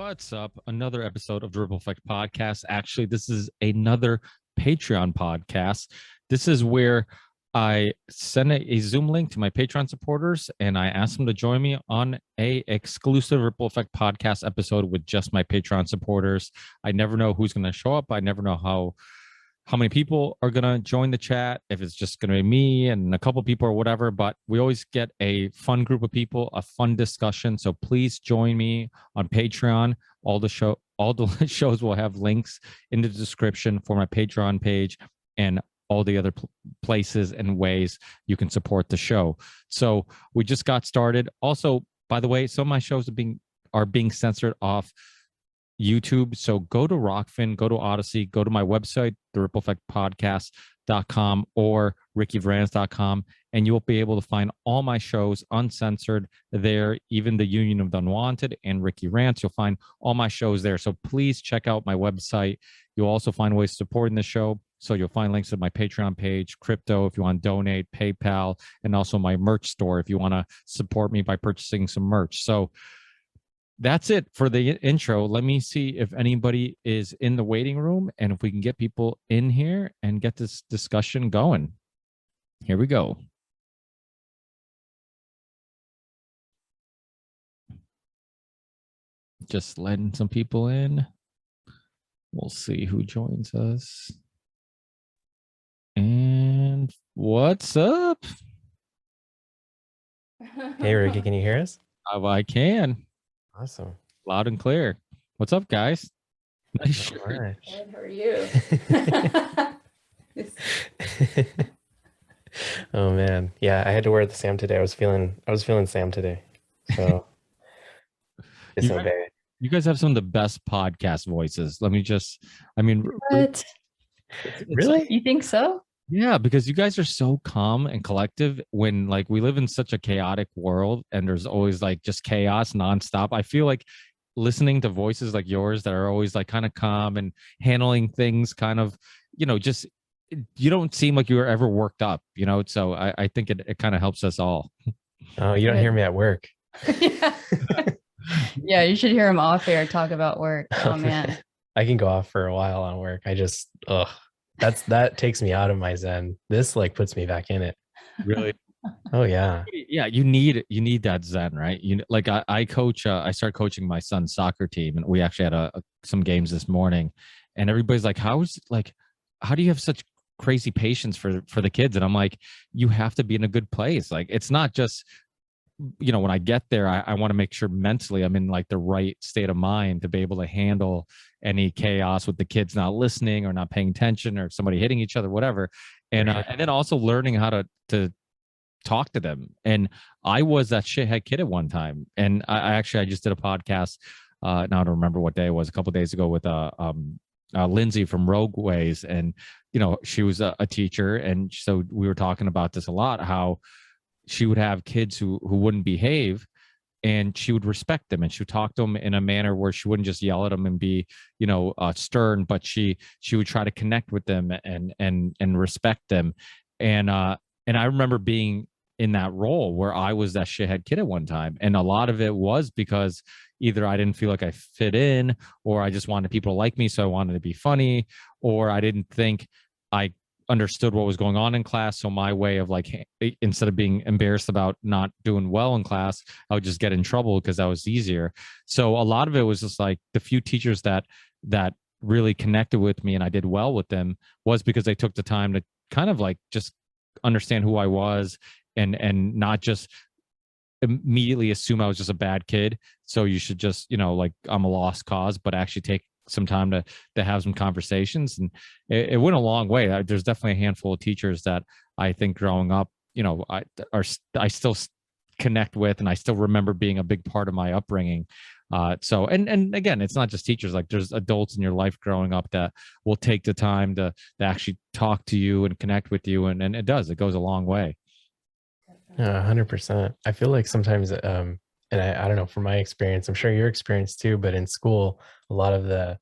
What's up? Another episode of the Ripple Effect podcast. Actually, this is another Patreon podcast. This is where I send a Zoom link to my Patreon supporters and I ask them to join me on a exclusive Ripple Effect podcast episode with just my Patreon supporters. I never know who's going to show up. I never know how many people are going to join the chat, if it's just going to be me and a couple people or whatever, but we always get a fun group of people, a fun discussion. So please join me on Patreon. All the shows will have links in the description for my Patreon page and all the other places and ways you can support the show. So we just got started. Also, by the way, some of my shows are being censored off YouTube. So go to Rockfin, go to Odyssey, go to my website, therippleeffectpodcast.com or rickyvrans.com, and you'll be able to find all my shows uncensored there, even the Union of the Unwanted and Ricky Rants. You'll find all my shows there. So please check out my website. You'll also find ways supporting the show. So you'll find links to my Patreon page, crypto if you want to donate, PayPal, and also my merch store if you want to support me by purchasing some merch. So that's it for the intro. Let me see if anybody is in the waiting room and if we can get people in here and get this discussion going. Here we go. Just letting some people in. We'll see who joins us. And what's up? Hey, Ricky, can you hear us? I can. Awesome. Loud and clear. What's up, guys? Nice shirt. Good, how are you? Oh man, yeah, I had to wear the Sam today. I was feeling Sam today, so disobey. You guys have some of the best podcast voices. What? Really? You think so? Yeah, because you guys are so calm and collective when like we live in such a chaotic world and there's always like just chaos nonstop. I feel like listening to voices like yours that are always like kind of calm and handling things kind of, just you don't seem like you were ever worked up, so I think it kind of helps us all. Oh, you don't hear me at work. Yeah. Yeah, you should hear him off air talk about work. Oh man. I can go off for a while on work. That takes me out of my zen. This like puts me back in it. Really? Oh yeah. Yeah, you need that zen, right? I coach. I started coaching my son's soccer team, and we actually had some games this morning, and everybody's like, how do you have such crazy patience for the kids? And I'm like, you have to be in a good place. Like it's not just when I get there, I want to make sure mentally I'm in like the right state of mind to be able to handle any chaos with the kids not listening or not paying attention or somebody hitting each other, whatever. And then also learning how to talk to them. And I was that shithead kid at one time. And I just did a podcast. Now I don't remember what day it was, a couple of days ago with Lindsay from Rogue Ways. And, she was a teacher. And so we were talking about this a lot, how she would have kids who wouldn't behave and she would respect them and she would talk to them in a manner where she wouldn't just yell at them and be, stern, but she would try to connect with them and respect them. And I remember being in that role where I was that shithead kid at one time. And a lot of it was because either I didn't feel like I fit in, or I just wanted people to like me. So I wanted to be funny, or I didn't think I understood what was going on in class. So my way of like, instead of being embarrassed about not doing well in class, I would just get in trouble because that was easier. So a lot of it was just like the few teachers that really connected with me and I did well with them was because they took the time to kind of like just understand who I was and not just immediately assume I was just a bad kid. So you should just, like I'm a lost cause, but actually take some time to have some conversations. And it went a long way. There's definitely a handful of teachers that I think growing up, I still connect with, and I still remember being a big part of my upbringing. So, and again, it's not just teachers, like there's adults in your life growing up that will take the time to actually talk to you and connect with you. And it goes a long way. 100%. I feel like sometimes, and I don't know, from my experience, I'm sure your experience too, but in school, a lot of the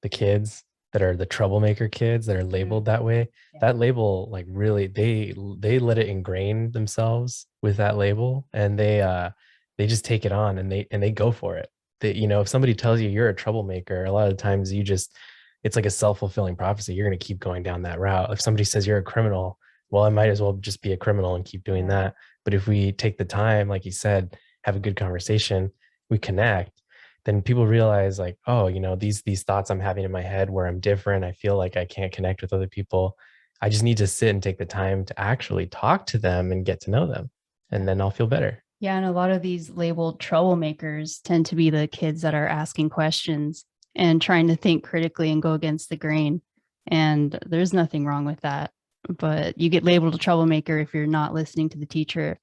kids that are the troublemaker kids that are labeled that way, that label, like really, they let it ingrain themselves with that label, and they just take it on and they go for it. that, you know, if somebody tells you you're a troublemaker, a lot of times it's like a self-fulfilling prophecy. You're going to keep going down that route. If somebody says you're a criminal, well, I might as well just be a criminal and keep doing that. But if we take the time, like you said, have a good conversation, we connect, then people realize like, oh, you know, these thoughts I'm having in my head where I'm different, I feel like I can't connect with other people. I just need to sit and take the time to actually talk to them and get to know them. And then I'll feel better. Yeah. And a lot of these labeled troublemakers tend to be the kids that are asking questions and trying to think critically and go against the grain. And there's nothing wrong with that. But you get labeled a troublemaker if you're not listening to the teacher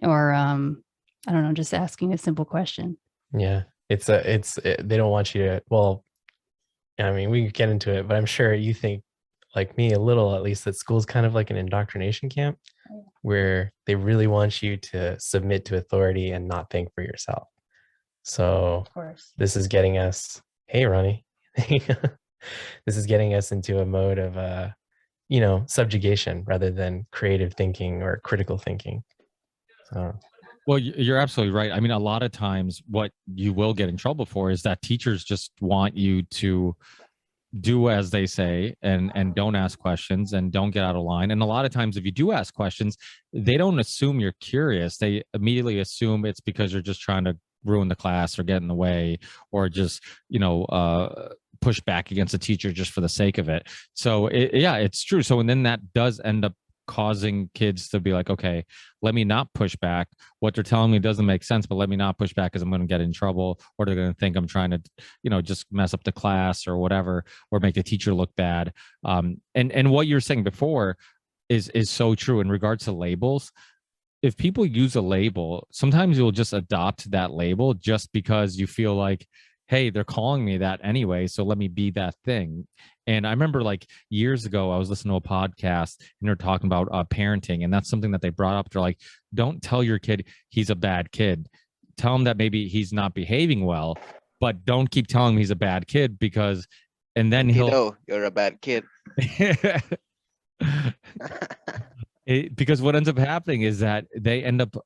or, I don't know, just asking a simple question. Yeah. They don't want you to, well, I mean, we can get into it, but I'm sure you think like me a little, at least, that school's kind of like an indoctrination camp where they really want you to submit to authority and not think for yourself. So Of course. this is getting us, hey, Ronnie, this is getting us into a mode of, you know, subjugation rather than creative thinking or critical thinking. So. Well, you're absolutely right. I mean, a lot of times what you will get in trouble for is that teachers just want you to do as they say and don't ask questions and don't get out of line. And a lot of times if you do ask questions, they don't assume you're curious. They immediately assume it's because you're just trying to ruin the class or get in the way or just, you know, push back against the teacher just for the sake of it. So yeah, it's true. So and then that does end up causing kids to be like, okay, let me not push back. What they're telling me doesn't make sense, but let me not push back because I'm going to get in trouble, or they're going to think I'm trying to, you know, just mess up the class or whatever, or make the teacher look bad. And what you're saying before is so true in regards to labels. If people use a label, sometimes you'll just adopt that label just because you feel like, hey, they're calling me that anyway, so let me be that thing. And I remember like years ago, I was listening to a podcast and they're talking about parenting. And that's something that they brought up. They're like, don't tell your kid he's a bad kid. Tell him that maybe he's not behaving well, but don't keep telling him he's a bad kid because, and then he'll, you're a bad kid. Because what ends up happening is that they end up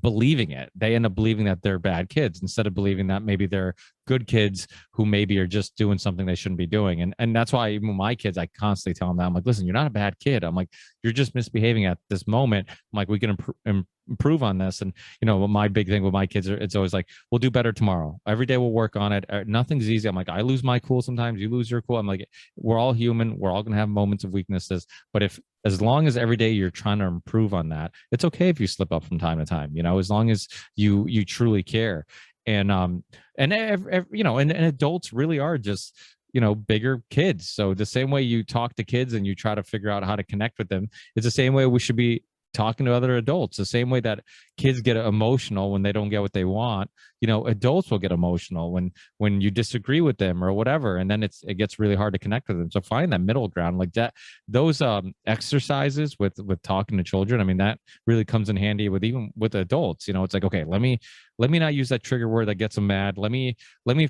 believing it. They end up believing that they're bad kids instead of believing that maybe they're good kids who maybe are just doing something they shouldn't be doing. And that's why even with my kids, I constantly tell them that. I'm like, listen, you're not a bad kid. I'm like, you're just misbehaving at this moment. I'm like, we can improve on this. And, you know, my big thing with my kids, it's always like, we'll do better tomorrow. Every day we'll work on it. Nothing's easy. I'm like, I lose my cool sometimes. You lose your cool. I'm like, we're all human. We're all going to have moments of weaknesses. But as long as every day you're trying to improve on that, it's okay if you slip up from time to time, you know, as long as you truly care. And you know, and adults really are just, you know, bigger kids. So the same way you talk to kids and you try to figure out how to connect with them, it's the same way we should be talking to other adults. The same way that kids get emotional when they don't get what they want, you know, adults will get emotional when you disagree with them or whatever, and then it gets really hard to connect with them. So find that middle ground, like that. Those exercises with talking to children, I mean, that really comes in handy with even with adults. You know, it's like, okay, let me not use that trigger word that gets them mad. Let me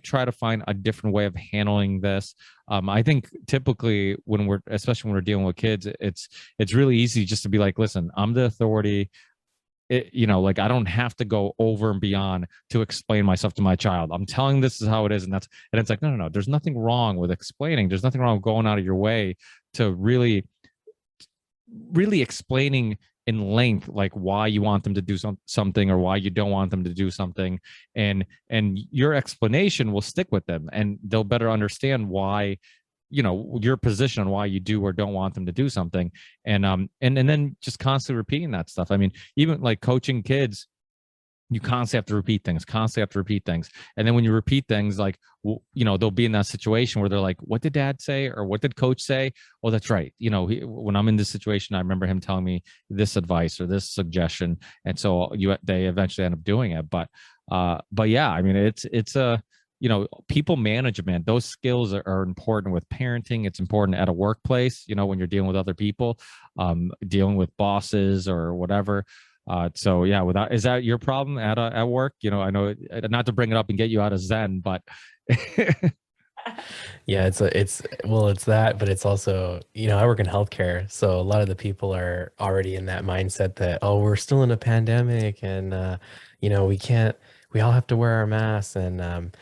try to find a different way of handling this. I think typically especially when we're dealing with kids, it's really easy just to be like, listen, I'm the authority. You know, like I don't have to go over and beyond to explain myself to my child. I'm telling this is how it is, and it's like, no. There's nothing wrong with explaining. There's nothing wrong with going out of your way to really explaining in length, like why you want them to do something or why you don't want them to do something, and your explanation will stick with them, and they'll better understand why, you know, your position on why you do or don't want them to do something. And then just constantly repeating that stuff. I mean, even like coaching kids, you constantly have to repeat things. And then when you repeat things, like, you know, they'll be in that situation where they're like, what did dad say? Or what did coach say? Oh, that's right. You know, when I'm in this situation, I remember him telling me this advice or this suggestion. And so they eventually end up doing it. But yeah, I mean, it's a, you know, people management, those skills are important with parenting. It's important at a workplace, you know, when you're dealing with other people, dealing with bosses or whatever. So yeah, is that your problem at work? You know, I know not to bring it up and get you out of Zen, but yeah, it's that, but it's also, you know, I work in healthcare, so a lot of the people are already in that mindset that, oh, we're still in a pandemic and you know, we can't we all have to wear our masks. And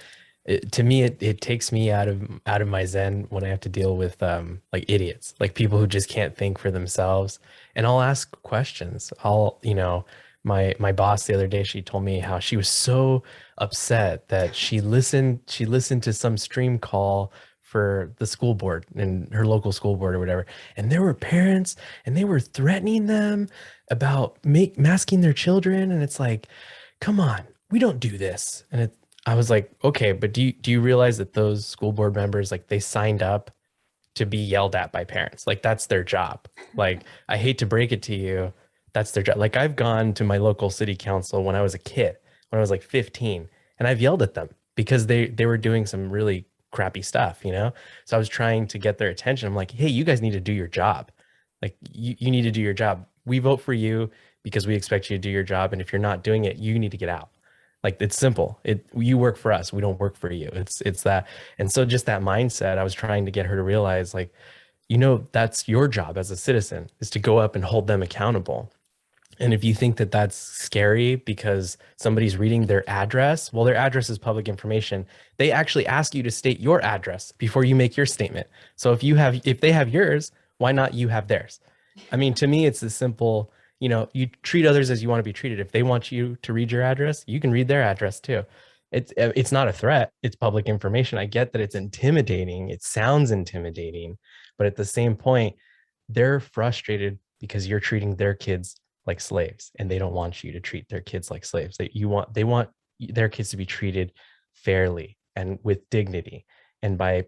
to me, it takes me out of my zen when I have to deal with like idiots, like people who just can't think for themselves. And I'll ask questions. My boss the other day, she told me how she was so upset that she listened to some stream call for the school board and her local school board or whatever, and there were parents and they were threatening them about masking their children. And it's like, come on, we don't do this. And I was like, okay, but do you realize that those school board members, like, they signed up to be yelled at by parents? Like, that's their job. Like, I hate to break it to you, that's their job. Like, I've gone to my local city council when I was a kid, when I was like 15, and I've yelled at them because they were doing some really crappy stuff, you know? So I was trying to get their attention. I'm like, hey, you guys need to do your job. Like, you need to do your job. We vote for you because we expect you to do your job. And if you're not doing it, you need to get out. Like, it's simple. You work for us. We don't work for you. It's that. And so just that mindset, I was trying to get her to realize, like, that's your job as a citizen, is to go up and hold them accountable. And if you think that that's scary because somebody's reading their address, well, their address is public information. They actually ask you to state your address before you make your statement. So if they have yours, why not you have theirs? I mean, to me, it's as simple, you treat others as you want to be treated. If they want you to read your address, you can read their address too. It's not a threat. It's public information. I get that it's intimidating. It sounds intimidating, but at the same point, they're frustrated because you're treating their kids like slaves, and they don't want you to treat their kids like slaves. They want their kids to be treated fairly and with dignity. And by,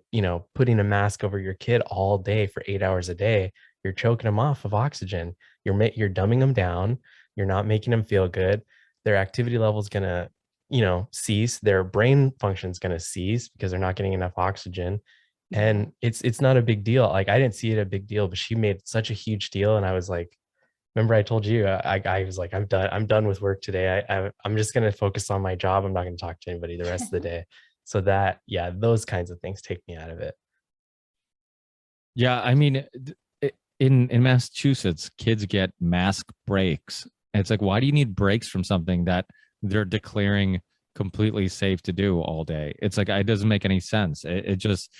putting a mask over your kid all day for 8 hours a day, you're choking them off of oxygen. You're dumbing them down. You're not making them feel good. Their activity level is gonna, cease. Their brain function is gonna cease because they're not getting enough oxygen. And it's not a big deal. Like, I didn't see it a big deal, but she made such a huge deal. And I was like, remember I told you, I was like, I'm done with work today. I'm just going to focus on my job. I'm not going to talk to anybody the rest of the day. So those kinds of things take me out of it. Yeah, I mean, in Massachusetts, kids get mask breaks. And it's like, why do you need breaks from something that they're declaring completely safe to do all day? It's like, it doesn't make any sense. It just,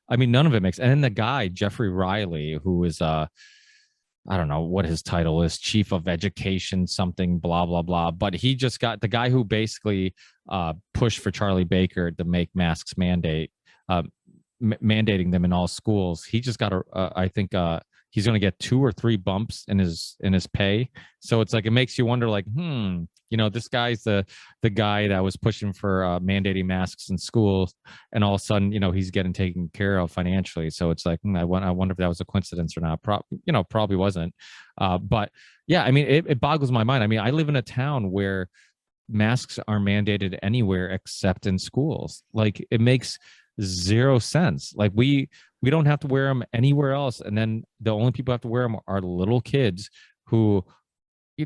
I mean, none of it makes. And then the guy, Jeffrey Riley, who is I don't know what his title is, chief of education, something, blah, blah, blah. But he just got the guy who basically pushed for Charlie Baker to make masks mandating them in all schools. He just got I think he's going to get 2 or 3 bumps in his pay. So it's like, it makes you wonder, like, this guy's the guy that was pushing for mandating masks in schools, and all of a sudden, he's getting taken care of financially. So it's like, I wonder if that was a coincidence or not. Probably wasn't. But yeah, I mean, it boggles my mind. I mean, I live in a town where masks are mandated anywhere except in schools. Like, it makes zero sense. Like, we don't have to wear them anywhere else, and then the only people who have to wear them are little kids who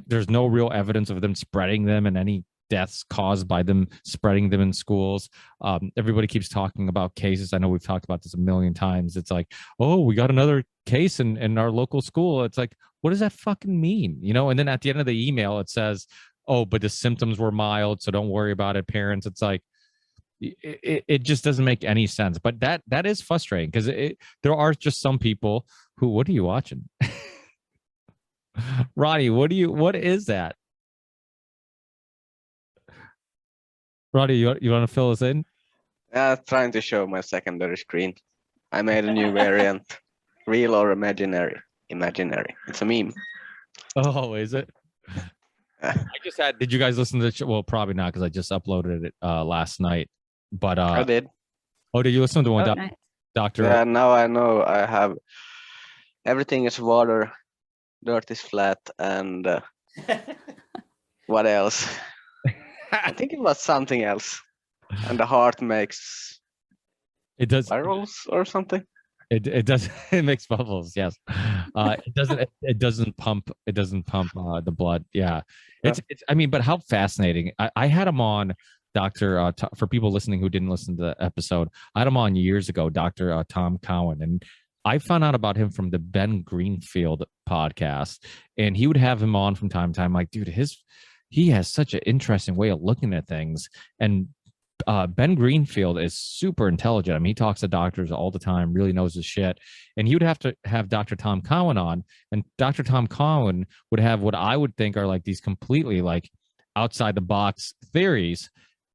there's no real evidence of them spreading them and any deaths caused by them spreading them in schools. Everybody keeps talking about cases. I know we've talked about this a million times. It's like, oh, we got another case in our local school. It's like, what does that fucking mean? And then at the end of the email, it says, oh, but the symptoms were mild, so don't worry about it, parents. It's like, it just doesn't make any sense. But that is frustrating because there are just some people who, what are you watching? Roddy, what is that? Roddy, you want to fill us in? Trying to show my secondary screen. I made a new variant. Real or imaginary? Imaginary. It's a meme. Oh, is it? Did you guys listen to the show? Well, probably not, because I just uploaded it last night. But I did. Oh, did you listen to one, Nice. Doctor? Yeah, now I know I have everything is water, dirt is flat, and what else? I think it was something else. And the heart makes It does spirals or something. It does. It makes bubbles. Yes. It doesn't pump the blood. Yeah. It's I mean, but how fascinating. I had him on, Dr. For people listening who didn't listen to the episode, I had him on years ago, Dr. Tom Cowan, and I found out about him from the Ben Greenfield podcast, and he would have him on from time to time. Like, dude, he has such an interesting way of looking at things. And Ben Greenfield is super intelligent. I mean, he talks to doctors all the time, really knows his shit. And he would have to have Dr. Tom Cowan on, and Dr. Tom Cowan would have what I would think are like these completely like outside the box theories.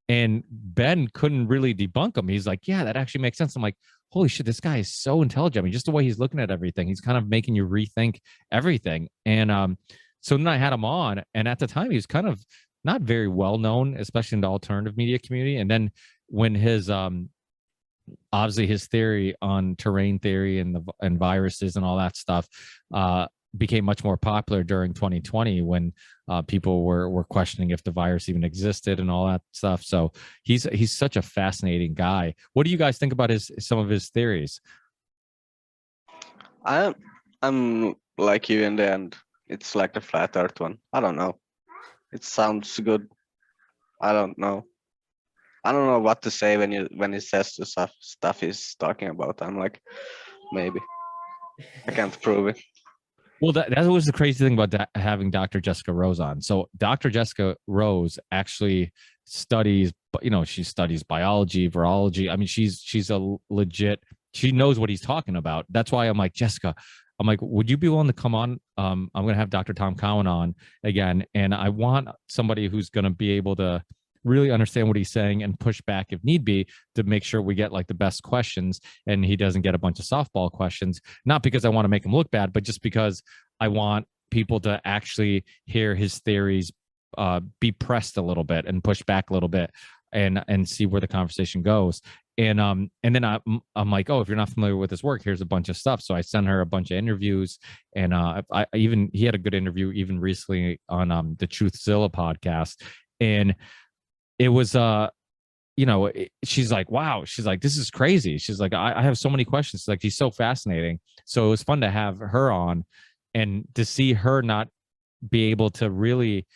And Ben couldn't really debunk them. He's like, yeah, that actually makes sense. I'm like, holy shit, this guy is so intelligent. I mean, just the way he's looking at everything, he's kind of making you rethink everything. And so then I had him on, and at the time he was kind of not very well known, especially in the alternative media community. And then when his obviously his theory on terrain theory and viruses and all that stuff became much more popular during 2020 when people were questioning if the virus even existed and all that stuff. So he's such a fascinating guy. What do you guys think about some of his theories? I'm like you in the end. It's like the flat Earth one. I don't know. It sounds good. I don't know. I don't know what to say when he says the stuff he's talking about. I'm like, maybe. I can't prove it. Well, that was the crazy thing about having Dr. Jessica Rose on. So Dr. Jessica Rose actually studies, she studies biology, virology. I mean, she's a legit, she knows what he's talking about. That's why I'm like, Jessica, I'm like, would you be willing to come on? I'm going to have Dr. Tom Cowan on again. And I want somebody who's going to be able to really understand what he's saying and push back if need be to make sure we get like the best questions and he doesn't get a bunch of softball questions. Not because I want to make him look bad, but just because I want people to actually hear his theories be pressed a little bit and push back a little bit and see where the conversation goes. And then I'm like, oh, if you're not familiar with his work, here's a bunch of stuff. So I sent her a bunch of interviews, and he had a good interview even recently on the Truthzilla podcast, and it was she's like, wow, she's like, this is crazy. She's like, I have so many questions. She's like, he's so fascinating. So it was fun to have her on and to see her not be able to really,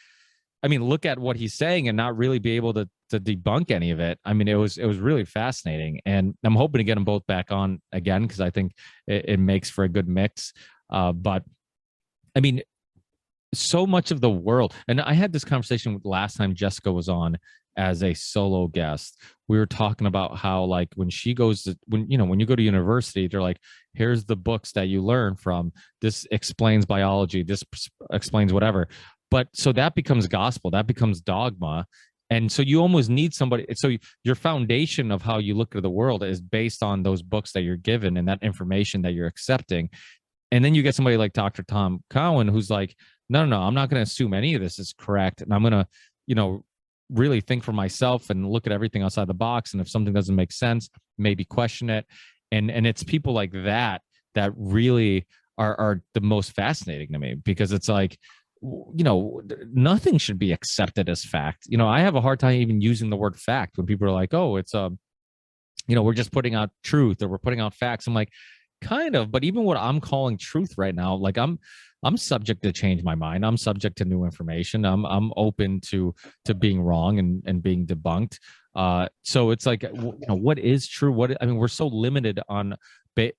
I mean, look at what he's saying and not really be able to debunk any of it. I mean, it was really fascinating, and I'm hoping to get them both back on again because I think it makes for a good mix. But I mean, so much of the world, and I had this conversation last time Jessica was on as a solo guest. We were talking about how, like, when she goes to, when you go to university, they're like, here's the books that you learn from, this explains biology, this explains whatever. But so that becomes gospel, that becomes dogma. And so you almost need somebody. So your foundation of how you look at the world is based on those books that you're given and that information that you're accepting. And then you get somebody like Dr. Tom Cowan, who's like, no, I'm not going to assume any of this is correct. And I'm going to, really think for myself and look at everything outside the box. And if something doesn't make sense, maybe question it. And it's people like that really are the most fascinating to me, because it's like, nothing should be accepted as fact. I have a hard time even using the word fact when people are like, oh, it's we're just putting out truth or we're putting out facts. I'm like, kind of, but even what I'm calling truth right now, like I'm subject to change my mind. I'm subject to new information. I'm open to being wrong and being debunked. So it's like, what is true? We're so limited on,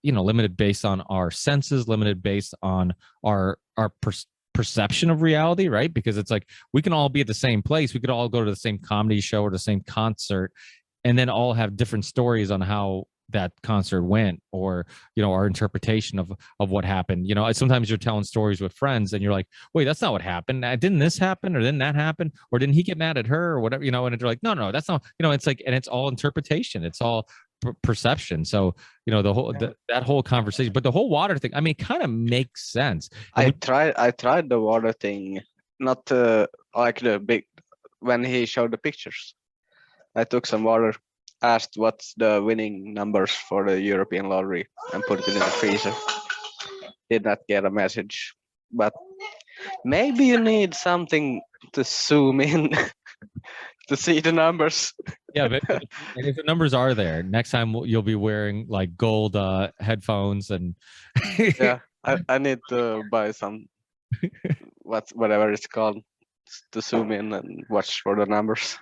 limited based on our senses, limited based on our perception of reality, right? Because it's like, we can all be at the same place. We could all go to the same comedy show or the same concert and then all have different stories on how that concert went, or our interpretation of what happened. Sometimes you're telling stories with friends and you're like, wait, that's not what happened. Didn't this happen, or didn't that happen, or didn't he get mad at her, or whatever, and they're like, no, that's not, it's like, and it's all interpretation, it's all perception. So the whole that whole conversation, but the whole water thing, I mean, it kind of makes sense. I tried the water thing, not like the big, when he showed the pictures. I took some water, asked what's the winning numbers for the European lottery, and put it in the freezer. Did not get a message, but maybe you need something to zoom in to see the numbers. Yeah, but and if the numbers are there, next time you'll be wearing like gold headphones and yeah, I need to buy some whatever it's called to zoom in and watch for the numbers.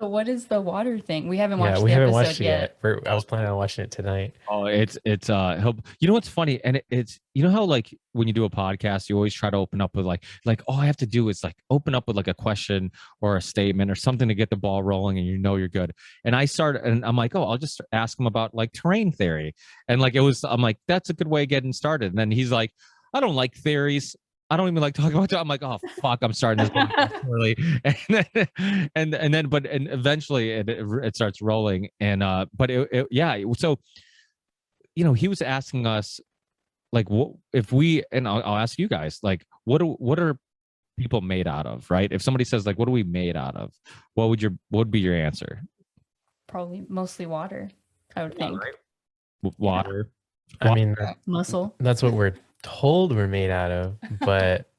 So what is the water thing? We haven't Yeah, watched we the haven't episode watched it yet. yet. I was planning on watching it tonight. Oh, it's you know what's funny, and it's you know how like when you do a podcast, you always try to open up with like all I have to do is like open up with like a question or a statement or something to get the ball rolling, and you know you're good. And I started, and I'm like, oh, I'll just ask him about like terrain theory, and like I'm like, that's a good way of getting started. And then he's like, I don't like theories. I don't even like talking about it. I'm like, oh fuck, I'm starting this podcast early, and eventually it starts rolling, and but yeah, so you know, he was asking us like, what if we, and I'll ask you guys, like, what are people made out of, right? If somebody says like, what are we made out of? What would be your answer? Probably mostly water, I would think. Water. I mean, Muscle. that's what we're told we're made out of, but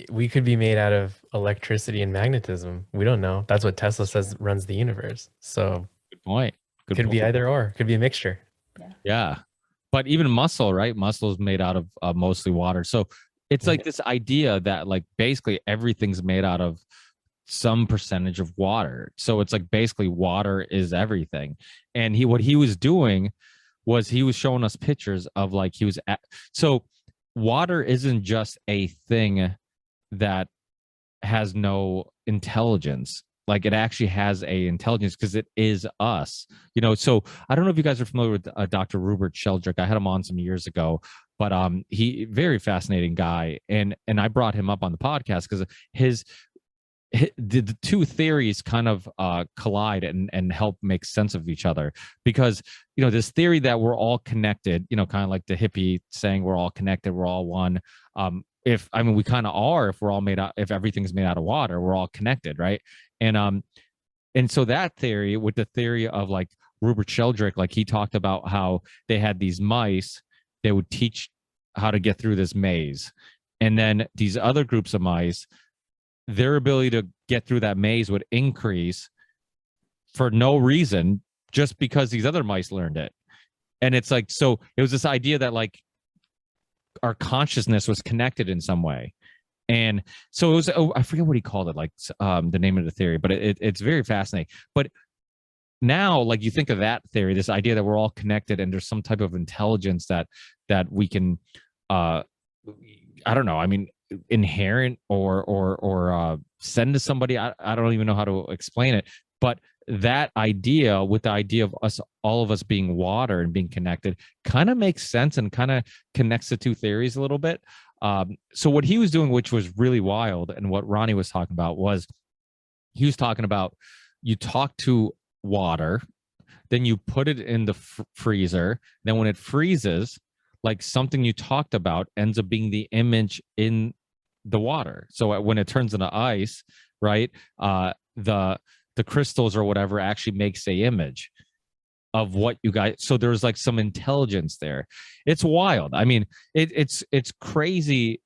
we could be made out of electricity and magnetism. We don't know. That's what Tesla says runs the universe. So Good point. Good could point. be either or. Could be a mixture. Yeah. But even muscle, right? Muscle is made out of mostly water. So it's like this idea that like basically everything's made out of some percentage of water. So it's like basically water is everything. And what he was doing was he was showing us pictures of like so water isn't just a thing that has no intelligence. Like it actually has a intelligence because it is us, you know. So I don't know if you guys are familiar with Dr. Rupert Sheldrake. I had him on some years ago, but he very fascinating guy, and I brought him up on the podcast because the two theories kind of collide and help make sense of each other, because you know this theory that we're all connected, you know, kind of like the hippie saying we're all connected, we're all one. If I mean we kind of are, if we're all made out, if everything's made out of water, we're all connected, right? And so that theory with the theory of like Rupert Sheldrake, like he talked about how they had these mice, they would teach how to get through this maze, and then these other groups of mice, their ability to get through that maze would increase for no reason, just because these other mice learned it. And it's like, so it was this idea that like our consciousness was connected in some way. And so it was, I forget what he called it, like the name of the theory, but it's very fascinating. But now, like you think of that theory, this idea that we're all connected and there's some type of intelligence that we can, I don't know, I mean, inherent or send to somebody. I don't even know how to explain it, but that idea with the idea of us, all of us being water and being connected, kind of makes sense and kind of connects the two theories a little bit. So what he was doing, which was really wild, and what Ronnie was talking about, was he was talking about you talk to water, then you put it in the freezer, then when it freezes, like something you talked about ends up being the image in the water. So when it turns into ice, right, the crystals or whatever actually makes a image of what you guys, so there's like some intelligence there. It's wild. I mean, it's crazy.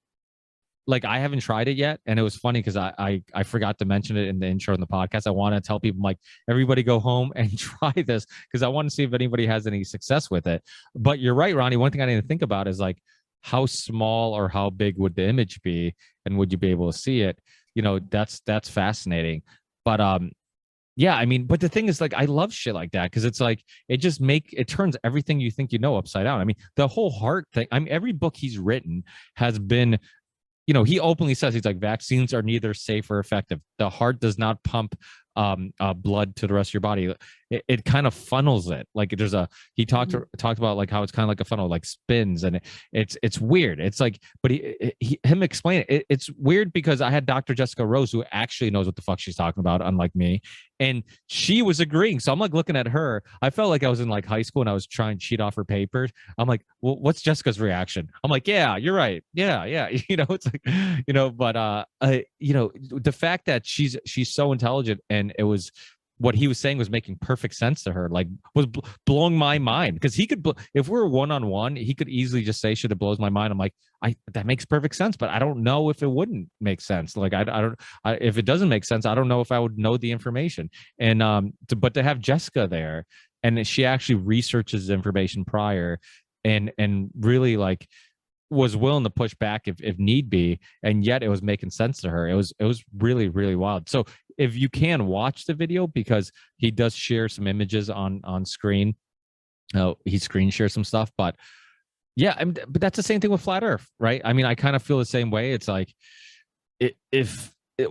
Like I haven't tried it yet, and it was funny because I forgot to mention it in the intro in the podcast. I want to tell people, like, everybody go home and try this because I want to see if anybody has any success with it. But you're right, Ronnie. One thing I didn't think about is like how small or how big would the image be, and would you be able to see it? You know, that's fascinating. But yeah, I mean, but the thing is, like, I love shit like that because it's like it turns everything you think you know upside down. I mean, the whole heart thing. I mean, every book he's written has been, you know, he openly says, he's like, vaccines are neither safe or effective. The heart does not pump blood to the rest of your body. It kind of funnels it. Like he talked about like how it's kind of like a funnel, like spins, and it's weird. It's like, but him explain it. It's weird because I had Dr. Jessica Rose, who actually knows what the fuck she's talking about, unlike me, and she was agreeing. So I'm like looking at her. I felt like I was in like high school and I was trying to cheat off her papers. I'm like, well, what's Jessica's reaction? I'm like, yeah, you're right. Yeah. You know, it's like, you know, but you know, the fact that she's so intelligent, and it was what he was saying was making perfect sense to her, like was blowing my mind, because he could, if we were one-on-one, he could easily just say shit that blows my mind. I'm like, that makes perfect sense, but I don't know if it wouldn't make sense. Like if it doesn't make sense, I don't know if I would know the information. And but to have Jessica there, and she actually researches information prior, and really like was willing to push back if need be, and yet it was making sense to her. It was really, really wild. So if you can watch the video, because he does share some images on screen. He screen shares some stuff, but yeah, but that's the same thing with flat Earth, right? I mean, I kind of feel the same way. It's like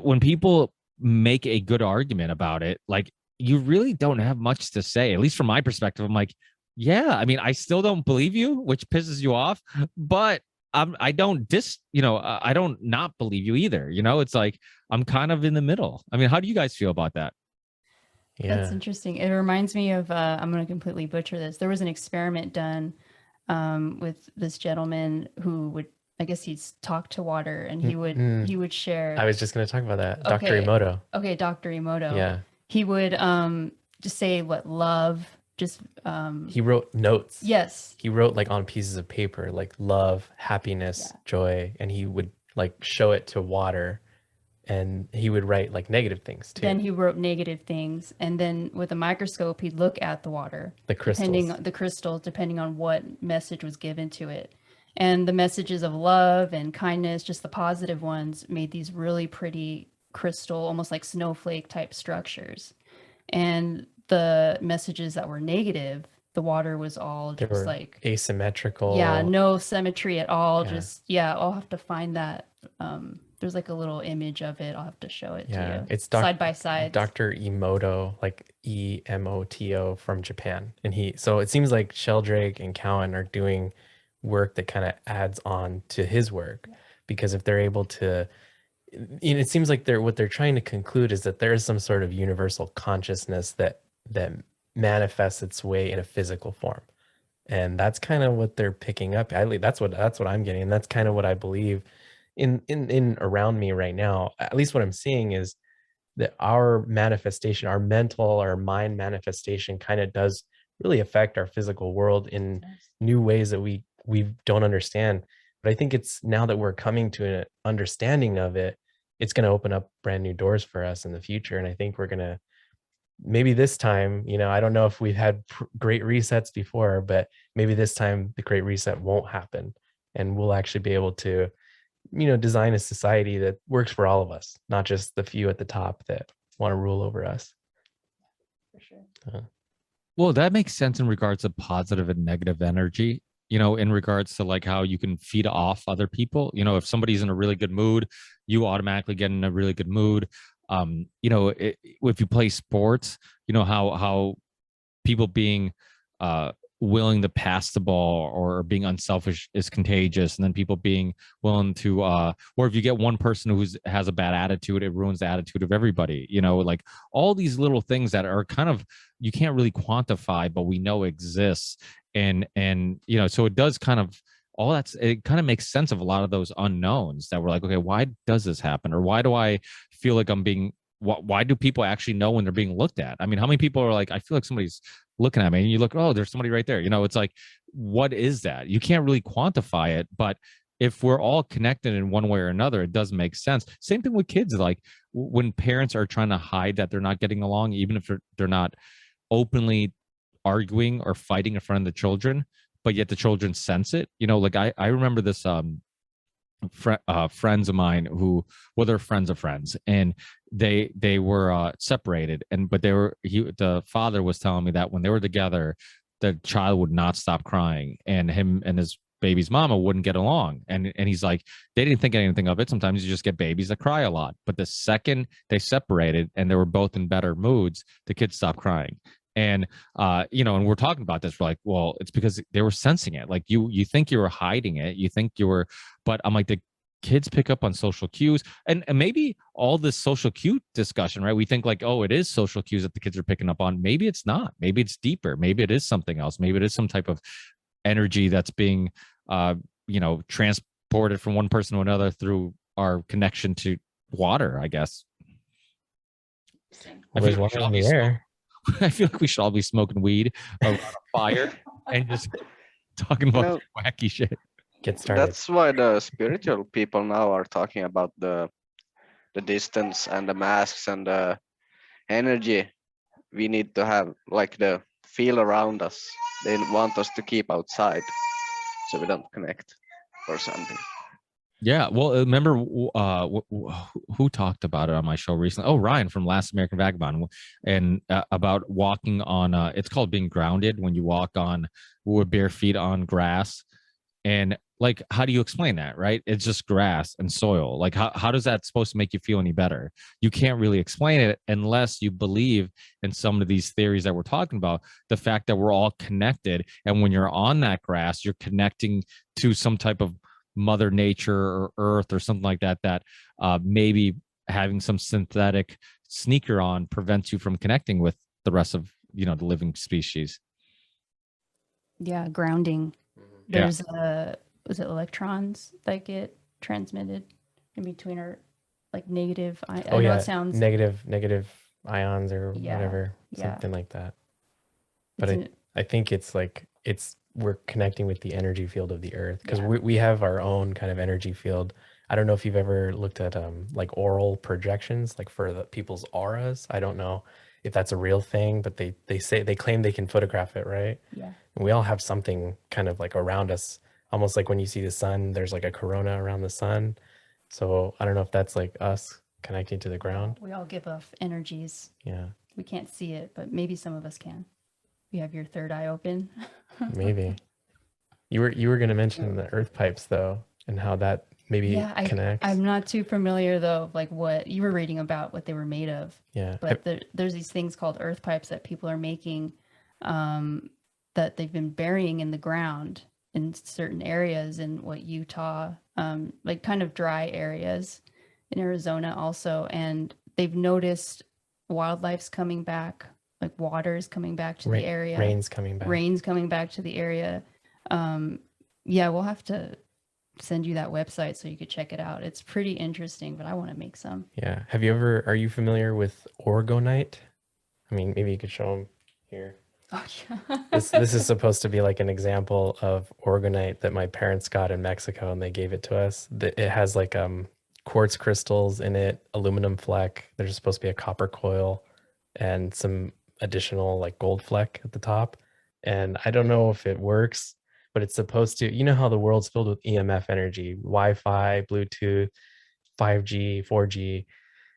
when people make a good argument about it, like you really don't have much to say. At least from my perspective, I'm like, yeah, I mean, I still don't believe you, which pisses you off, but I don't I don't not believe you either. It's like I'm kind of in the middle. I mean, how do you guys feel about that? That's Yeah. interesting. It reminds me of, I'm going to completely butcher this. There was an experiment done with this gentleman who would, I guess he's talk to water, and he would share. I was just going to talk about that. Dr. Okay. Emoto. Okay, Dr. Emoto. Yeah. He would just say what love, just He wrote notes. yes. He wrote like on pieces of paper, like love, happiness, joy, and he would like show it to water, and he would write like negative things too. Then he wrote negative things, and then with a microscope, he'd look at the water, The crystals. depending on what message was given to it. And the messages of love and kindness, just the positive ones, made these really pretty crystal, almost like snowflake type structures. And the messages that were negative, the water was all They just were like asymmetrical. yeah, no symmetry at all. Yeah. Just I'll have to find that. There's like a little image of it. I'll have to show it to you. It's side by side. Dr. Emoto, like Emoto from Japan. And so it seems like Sheldrake and Cowan are doing work that kind of adds on to his work, because if they're able to, it seems like what they're trying to conclude is that there is some sort of universal consciousness that manifests its way in a physical form. And that's kind of what they're picking up. That's what I'm getting. And that's kind of what I believe in around me right now. At least what I'm seeing is that our manifestation, our mind manifestation kind of does really affect our physical world in new ways that we don't understand. But I think it's now that we're coming to an understanding of it, it's going to open up brand new doors for us in the future. And I think we're going to, maybe this time, I don't know if we've had great resets before, but maybe this time the great reset won't happen, and we'll actually be able to design a society that works for all of us, not just the few at the top that want to rule over us. For sure. Well, that makes sense in regards to positive and negative energy, in regards to like how you can feed off other people. If somebody's in a really good mood, you automatically get in a really good mood. If you play sports, how people being willing to pass the ball or being unselfish is contagious, and then people being willing to or if you get one person who has a bad attitude, it ruins the attitude of everybody. Like all these little things that are kind of, you can't really quantify, but we know exists. And so it does kind of, it kind of makes sense of a lot of those unknowns that we're like, okay, why does this happen? Or why do I feel like I'm being, why do people actually know when they're being looked at? I mean, how many people are like, I feel like somebody's looking at me, and you look, oh, there's somebody right there. It's like, what is that? You can't really quantify it, but if we're all connected in one way or another, it does make sense. Same thing with kids. Like when parents are trying to hide that they're not getting along, even if they're not openly arguing or fighting in front of the children, but yet the children sense it. Like I remember this friends of mine who, well, they're friends of friends, and they were separated, but the father was telling me that when they were together, the child would not stop crying, and him and his baby's mama wouldn't get along, and he's like, they didn't think anything of it. Sometimes you just get babies that cry a lot, but the second they separated and they were both in better moods, the kids stopped crying. And and we're talking about this, we're like, well, it's because they were sensing it. Like you think you were hiding it, you think you were, but I'm like, the kids pick up on social cues, and maybe all this social cue discussion, right? We think like, oh, it is social cues that the kids are picking up on. Maybe it's not. Maybe it's deeper. Maybe it is something else. Maybe it is some type of energy that's being transported from one person to another through our connection to water, I guess. Well, there's water in the air. I feel like we should all be smoking weed around a fire and just talking about wacky shit. Get started. That's why the spiritual people now are talking about the distance and the masks and the energy we need to have, like the feel around us. They want us to keep outside so we don't connect or something. Yeah, well, remember who talked about it on my show recently? Oh, Ryan from Last American Vagabond, and about walking on. It's called being grounded when you walk on with bare feet on grass, and like, how do you explain that? Right? It's just grass and soil. Like, how does that supposed to make you feel any better? You can't really explain it unless you believe in some of these theories that we're talking about. The fact that we're all connected, and when you're on that grass, you're connecting to some type of mother nature or earth or something like that, that maybe having some synthetic sneaker on prevents you from connecting with the rest of, the living species. Yeah, grounding. Yeah. There's was it electrons that get transmitted in between our like negative? I know yeah, it sounds negative ions or Yeah, whatever, yeah. something like that. But It's I think it's like we're connecting with the energy field of the earth, because Yeah. we have our own kind of energy field. I don't know if you've ever looked at like oral projections, like for the people's auras. I don't know if that's a real thing, but they claim they can photograph it, right? Yeah. And we all have something kind of like around us, almost like when you see the sun, there's like a corona around the sun. So I don't know if that's like us connecting to the ground. We all give off energies. Yeah, We can't see it, but maybe some of us can. You have your third eye open. maybe. You were going to mention the earth pipes though, and how that maybe Yeah, connects. I'm not too familiar though, of like what you were reading about, what they were made of. Yeah. But there's these things called earth pipes that people are making, that they've been burying in the ground in certain areas in what Utah, like kind of dry areas in Arizona also. And they've noticed wildlife's coming back, like water's coming back to the area. Rain's coming back. Rain's coming back to the area. Yeah, we'll have to send you that website so you could check it out. It's pretty interesting, but I want to make some. Yeah. Are you familiar with orgonite? I mean, maybe you could show them here. Oh, yeah. This is supposed to be like an example of orgonite that my parents got in Mexico, and they gave it to us. It has like quartz crystals in it, aluminum fleck. There's supposed to be a copper coil and some additional like gold fleck at the top. And I don't know if it works, but it's supposed to, you know how the world's filled with EMF energy, Wi-Fi, Bluetooth, 5G, 4G.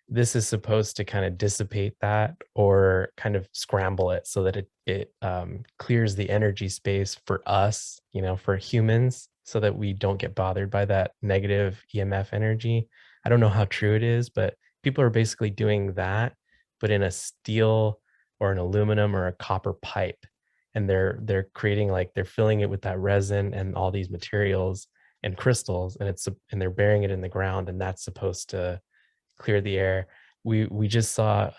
This is supposed to kind of dissipate that, or kind of scramble it so that it clears the energy space for us, for humans, so that we don't get bothered by that negative EMF energy. I don't know how true it is, but people are basically doing that, but in a steel or an aluminum or a copper pipe. And they're creating, like, they're filling it with that resin and all these materials and crystals, and they're burying it in the ground, and that's supposed to clear the air. We just saw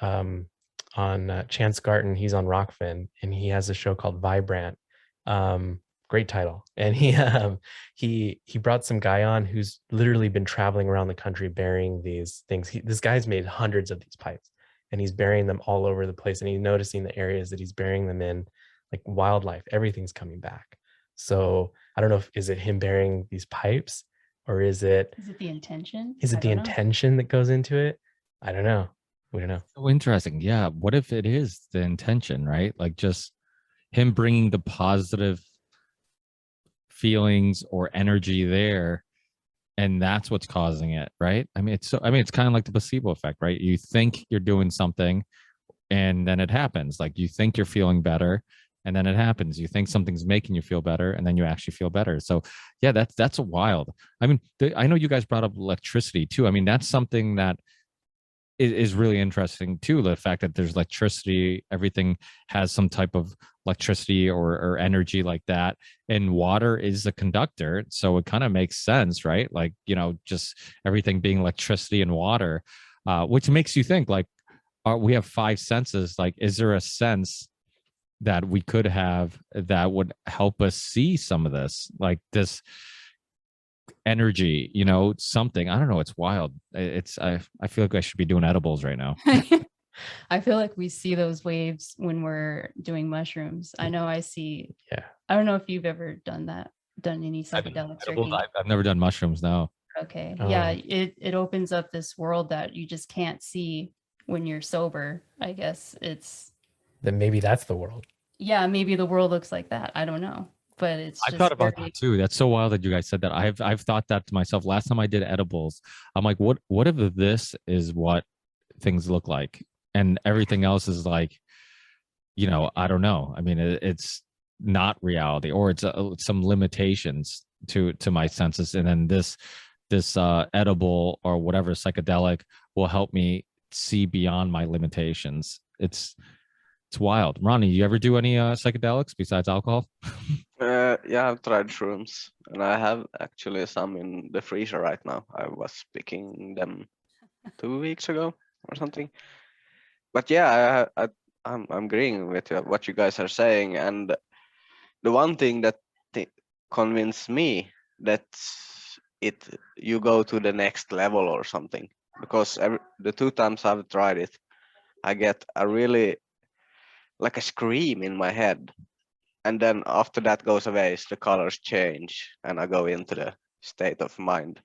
on Chance Garton, he's on Rockfin, and he has a show called Vibrant. Great title. And he brought some guy on who's literally been traveling around the country burying these things. This guy's made hundreds of these pipes, and he's burying them all over the place, and he's noticing the areas that he's burying them in, like wildlife, everything's coming back. So I don't know is it him burying these pipes, or is it the intention? Is it the intention that goes into it? I don't know. We don't know. So interesting. Yeah. What if it is the intention, right? Like just him bringing the positive feelings or energy there, and that's what's causing it, right? I mean, it's kind of like the placebo effect, right? You think you're doing something, and then it happens. Like you think you're feeling better, and then it happens. You think something's making you feel better, and then you actually feel better. So yeah, that's a wild. I mean, I know you guys brought up electricity too. I mean, that's something that is really interesting too. The fact that there's electricity, everything has some type of electricity or energy like that, and water is a conductor, so it kind of makes sense, right? Like, just everything being electricity and water, which makes you think, like, we have five senses. Like, is there a sense that we could have that would help us see some of this, like this energy, something? I don't know. It's wild. I feel like I should be doing edibles right now. I feel like we see those waves when we're doing mushrooms. I know I see. Yeah. I don't know if you've ever done any psychedelics. I've never done mushrooms. No. Okay. Yeah. It opens up this world that you just can't see when you're sober. I guess then maybe that's the world. Yeah. Maybe the world looks like that. I don't know. but it's I've just thought about very, that too. That's so wild that you guys said that. I've thought that to myself. Last time I did edibles, I'm like, what if this is what things look like, and everything else is like, I don't know. I mean, it's not reality, or it's some limitations to my senses, and then this edible or whatever psychedelic will help me see beyond my limitations. It's wild. Ronnie, you ever do any psychedelics besides alcohol? Yeah, I've tried shrooms, and I have actually some in the freezer right now. I was picking them 2 weeks ago or something. But yeah, I'm agreeing with what you guys are saying, and the one thing that convinced me that it you go to the next level or something, because the 2 times I've tried it, I get a really like a scream in my head, and then after that goes away, the colors change, and I go into the state of mind.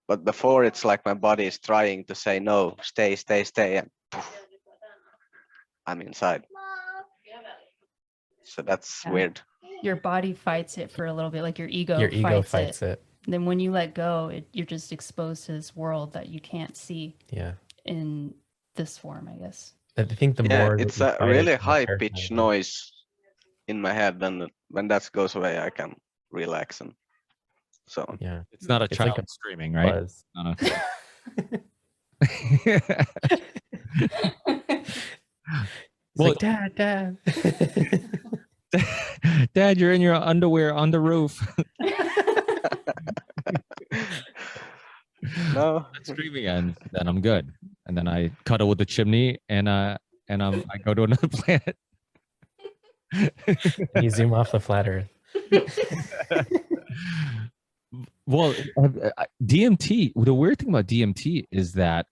But before, it's like my body is trying to say no, stay, stay, stay, and poof, I'm inside. So that's Yeah. weird. your body fights it for a little bit, like your ego Your ego fights it. it. Then when you let go, you're just exposed to this world that you can't see Yeah. in this form, I guess. I think the Yeah, more that it's you a fight it, really the more high terrifying pitched it is. noise in my head, and when that goes away, I can relax and so on. Yeah. It's not a It's child like a screaming, right? buzz. No, no. It's Well, like, Dad. Dad, you're in your underwear on the roof. No, Screaming, and then I'm good. And then I cuddle with the chimney, and I go to another planet. And you zoom off the flat earth. Well, DMT. The weird thing about DMT is that,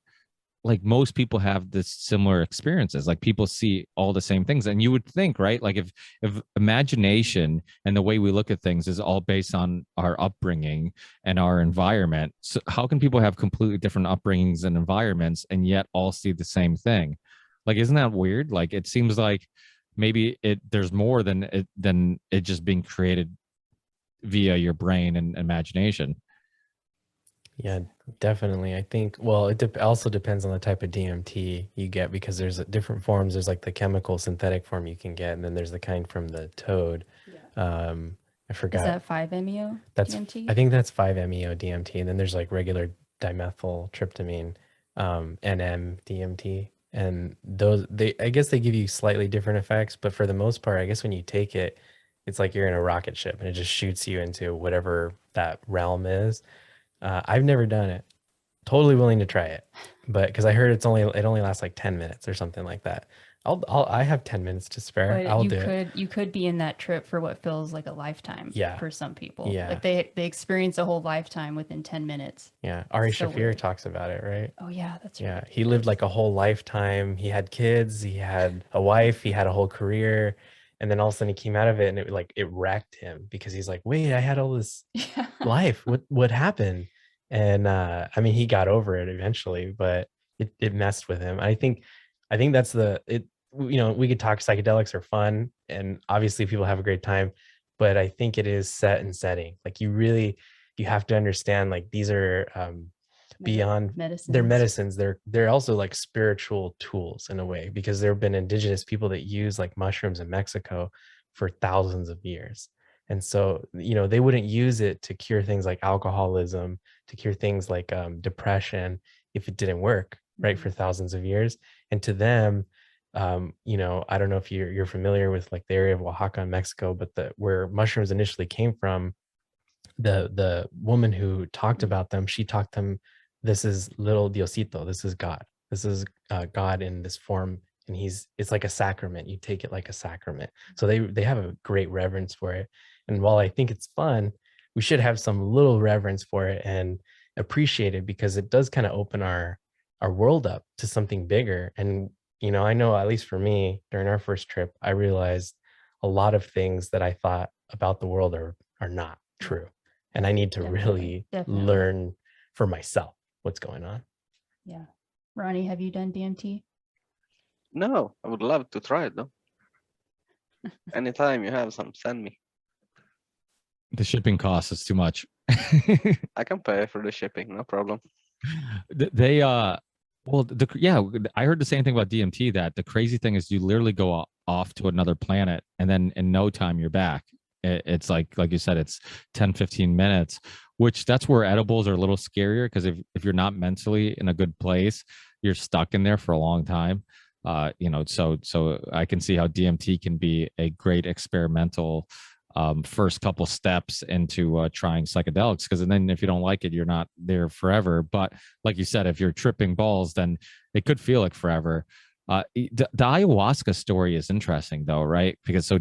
like, most people have this similar experiences. Like, people see all the same things, and you would think, right? Like, if imagination and the way we look at things is all based on our upbringing and our environment, so how can people have completely different upbringings and environments and yet all see the same thing? Like, isn't that weird? Like, it seems like maybe there's more than it just being created via your brain and imagination. Yeah, definitely. I think, well, it also depends on the type of DMT you get, because there's different forms. There's like the chemical synthetic form you can get, and then there's the kind from the toad. I Is forgot. that 5-MeO That's DMT? I think that's 5-MeO DMT, and then there's like regular dimethyltryptamine, NM-DMT, and those I guess they give you slightly different effects, but for the most part, I guess when you take it, it's like you're in a rocket ship and it just shoots you into whatever that realm is. I've never done it. Totally willing to try it, but because I heard it only lasts like 10 minutes or something like that. I have 10 minutes to spare. But I'll do it. you could be in that trip for what feels like a lifetime Yeah. for some people. Yeah. Like they experience a whole lifetime within 10 minutes. Yeah, Ari So Shafir weird. talks about it, right? Oh yeah, that's Yeah, right. he lived like a whole lifetime. He had kids, he had a wife, he had a whole career, and then all of a sudden he came out of it and it wrecked him, because he's like, wait, I had all this Yeah. life. What happened? And I mean, he got over it eventually, but it messed with him. I think that's we could talk, psychedelics are fun and obviously people have a great time, but I think it is set and setting. Like you have to understand, like, these are beyond, they're medicines, they're also like spiritual tools in a way, because there have been indigenous people that use like mushrooms in Mexico for thousands of years. And so, they wouldn't use it to cure things like alcoholism, to cure things like depression, if it didn't work, right, for thousands of years. And to them, I don't know if you're familiar with like the area of Oaxaca in Mexico, but where mushrooms initially came from, the woman who talked about them, she talked them, this is little Diosito, this is God, this is God in this form, and it's like a sacrament, you take it like a sacrament. So they have a great reverence for it. And while I think it's fun, we should have some little reverence for it and appreciate it, because it does kind of open our world up to something bigger. And I know, at least for me, during our first trip, I realized a lot of things that I thought about the world are not true. And I need to really learn for myself what's going on. Yeah. Ronnie, have you done DMT? no, I would love to try it though. Anytime you have some, send me. The shipping cost is too much. I can pay for the shipping, no problem. They well, yeah, I heard the same thing about DMT, that the crazy thing is you literally go off to another planet and then in no time you're back. It's like you said, it's 10-15 minutes, which that's where edibles are a little scarier, because if you're not mentally in a good place, you're stuck in there for a long time. So I can see how DMT can be a great experimental first couple steps into trying psychedelics, because then if you don't like it, you're not there forever. But like you said, if you're tripping balls, then it could feel like forever. The ayahuasca story is interesting though, right? Because so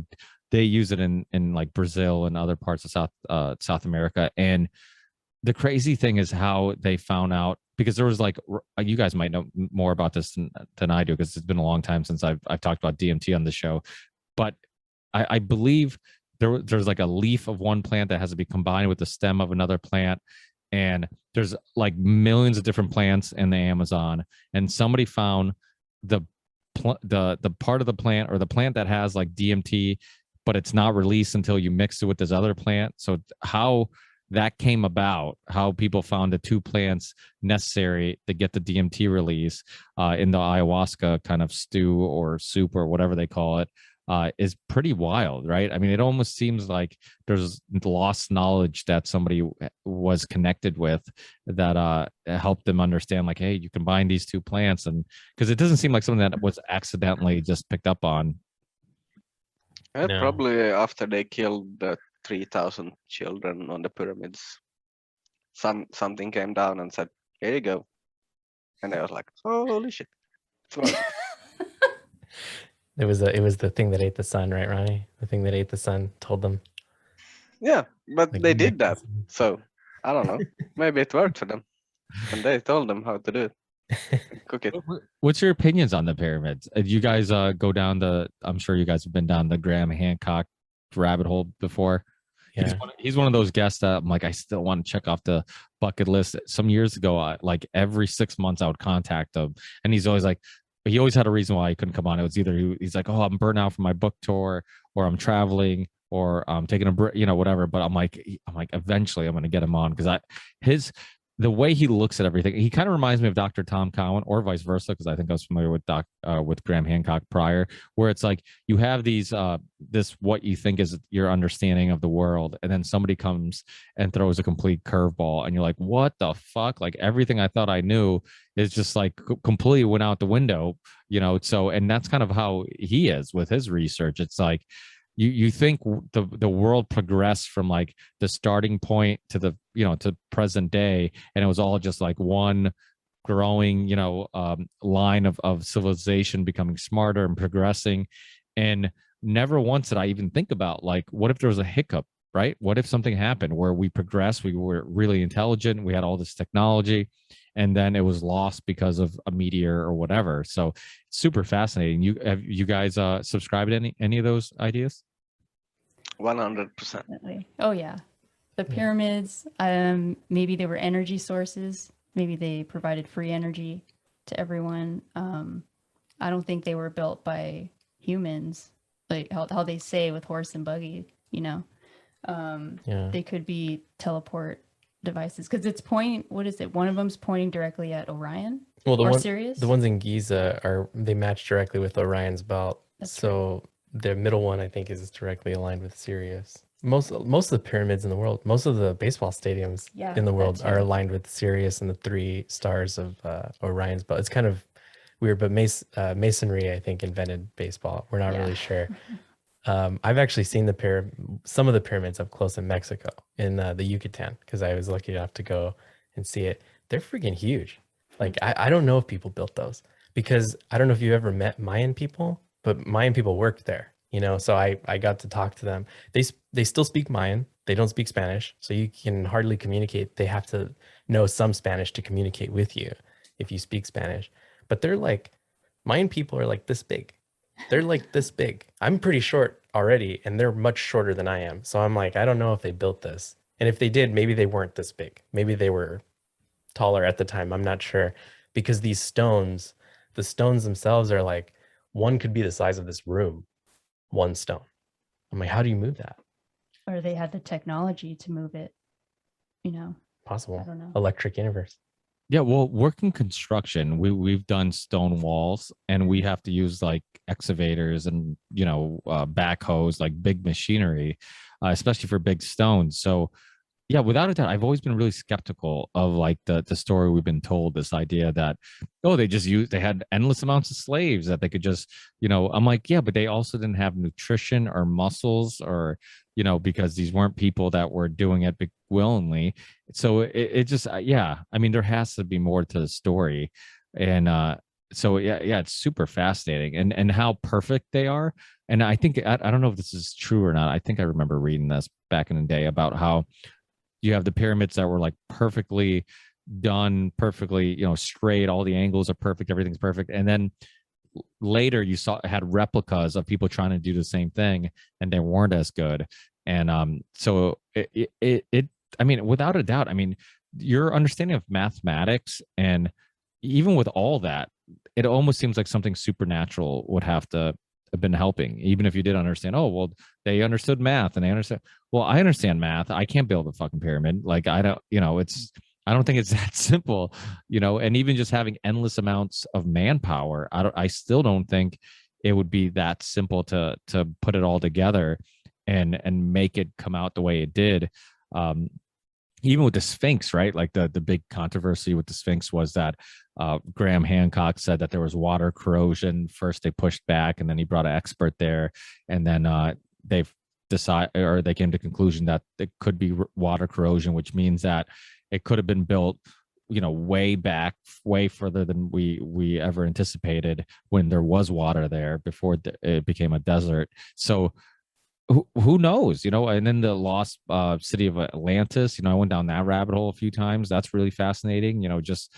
they use it in like Brazil and other parts of South America. And the crazy thing is how they found out, because there was like, you guys might know more about this than I do, because it's been a long time since I've talked about DMT on the show. But I believe there's like a leaf of one plant that has to be combined with the stem of another plant, and there's like millions of different plants in the Amazon, and somebody found the the part of the plant, or the plant that has like DMT, but it's not released until you mix it with this other plant. So how that came about, how people found the two plants necessary to get the DMT release in the ayahuasca kind of stew or soup or whatever they call it, is pretty wild, right? I mean, it almost seems like there's lost knowledge that somebody was connected with that helped them understand, like, hey, you combine these two plants, and because it doesn't seem like something that was accidentally just picked up on. And No. probably after they killed the 3,000 children on the pyramids, something came down and said, "Here you go," and I was like, "Holy shit!" It's working. It was the thing that ate the sun, right, Ronnie? The thing that ate the sun told them. Yeah, but Like, they you did make that, this- so I don't know. Maybe it worked for them, and they told them how to do it. Cook it. What's your opinions on the pyramids? You guys go down the, I'm sure you guys have been down the Graham Hancock rabbit hole before. Yeah. He's one of those guests that I'm like, I still want to check off the bucket list. Some years ago, like every 6 months I would contact him, and he's always like, he always had a reason why he couldn't come on. It was either he's like, oh, I'm burnt out from my book tour, or I'm traveling, or I'm taking a break, whatever. But I'm like, eventually I'm going to get him on, because the way he looks at everything, he kind of reminds me of Dr. Tom Cowan, or vice versa, because I think I was familiar with Graham Hancock prior, where it's like you have these this what you think is your understanding of the world, and then somebody comes and throws a complete curveball, and you're like, what the fuck? Like everything I thought I knew is just like completely went out the window, So, and that's kind of how he is with his research. It's like you think the world progressed from like the starting point to the to present day, and it was all just like one growing line of civilization becoming smarter and progressing. And never once did I even think about, like, what if there was a hiccup, right? What if something happened where we progressed, we were really intelligent, we had all this technology, and then it was lost because of a meteor or whatever. So super fascinating. You guys subscribed to any of those ideas? 100%. Definitely. Oh yeah. The Yeah. pyramids, maybe they were energy sources. Maybe they provided free energy to everyone. I don't think they were built by humans, like how they say with horse and buggy, Yeah. They could be teleport devices, because it's what is it? One of them's pointing directly at Orion Well, or Sirius. the ones in Giza they match directly with Orion's belt. That's So the middle one, I think, is directly aligned with Sirius. Most of the pyramids in the world, most of the baseball stadiums Yeah, in the that world are too. aligned with Sirius and the 3 stars of Orion's belt. It's kind of weird, but Masonry, I think, invented baseball. We're not Yeah. really sure. I've actually seen some of the pyramids up close in Mexico, in the Yucatan, because I was lucky enough to go and see it. They're freaking huge. Like I don't know if people built those, because I don't know if you ever met Mayan people, but Mayan people worked there, So I got to talk to them. They still speak Mayan. They don't speak Spanish, so you can hardly communicate. They have to know some Spanish to communicate with you if you speak Spanish. But they're like, Mayan people are like this big. They're like this big. I'm pretty short already, and they're much shorter than I am. So I'm like, I don't know if they built this. And if they did, maybe they weren't this big. Maybe they were taller at the time. I'm not sure. Because the stones themselves are like, one could be the size of this room, one stone. I'm like, how do you move that? or they had the technology to move it, you know. I Possible. don't know. Electric universe. Yeah, well, working construction, we've done stone walls, and we have to use like excavators and backhoes, like big machinery, especially for big stones. So yeah, without a doubt, I've always been really skeptical of like the story we've been told. This idea that they had endless amounts of slaves that they could just I'm like, yeah, but they also didn't have nutrition or muscles or because these weren't people that were doing it willingly. So it just yeah, I mean there has to be more to the story, and so yeah, it's super fascinating, and how perfect they are. And I think I don't know if this is true or not. I think I remember reading this back in the day about how you have the pyramids that were like perfectly done, perfectly straight, all the angles are perfect, everything's perfect, and then later you had replicas of people trying to do the same thing and they weren't as good. And so it I mean, without a doubt, I mean, your understanding of mathematics, and even with all that, it almost seems like something supernatural would have to have been helping, even if you did understand, oh well, they understood math and they understand. Well, I understand math, I can't build a fucking pyramid. Like I don't, I don't think it's that simple, and even just having endless amounts of manpower, I still don't think it would be that simple to put it all together and make it come out the way it did. um Even with the Sphinx, right? Like the big controversy with the Sphinx was that Graham Hancock said that there was water corrosion. First, they pushed back, and then he brought an expert there, and then they've decided, or they came to the conclusion that it could be water corrosion, which means that it could have been built, way back, way further than we ever anticipated, when there was water there before it became a desert. So who knows, and then the lost city of Atlantis, I went down that rabbit hole a few times. That's really fascinating, just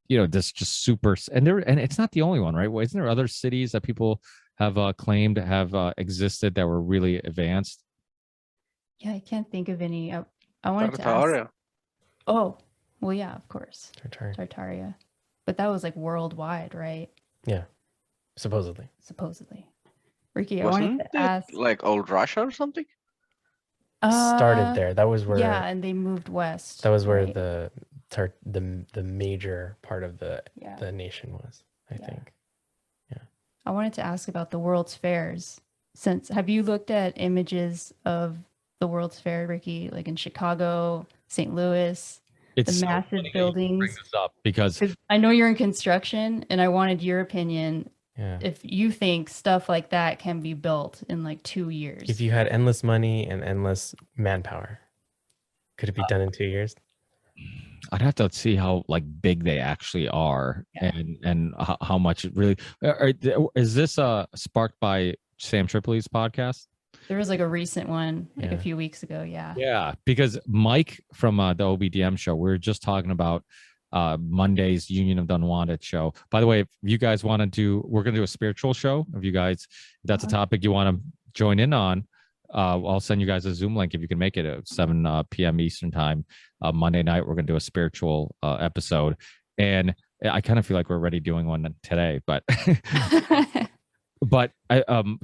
this just super. And it's not the only one, right? Well, isn't there other cities that people have claimed to have existed that were really advanced? Yeah, I can't think of any. I wanted to ask. Tartaria. Oh, well, yeah, of course, Tartaria. Tartaria, but that was like worldwide, right? Yeah, supposedly. Supposedly. Ricky, I wanted Wasn't to it ask. like old Russia or something? Started there. That was where. Yeah, and they moved west. That was where right? the major part of the Yeah. nation was, I Yeah. think. I wanted to ask about the World's Fairs. Have you looked at images of the World's Fair, Ricky, like in Chicago, St. Louis, It's the so massive funny that you bring buildings? this up because 'Cause I know you're in construction, and I wanted your opinion Yeah. if you think stuff like that can be built in like 2 years. If you had endless money and endless manpower, could it be done in 2 years? I'd have to see how like big they actually are, Yeah. and how much it really is. This sparked by Sam Tripoli's podcast? There was like a recent one like a Yeah. few weeks ago. Yeah. Yeah, because Mike from the OBDM show, we were just talking about Monday's Union of the Unwanted show. By the way, if you guys want to we're going to do a spiritual show. If that's a topic you want to join in on, I'll send you guys a Zoom link if you can make it at 7 p.m. Eastern time. Monday night, we're going to do a spiritual episode. And I kind of feel like we're already doing one today, but but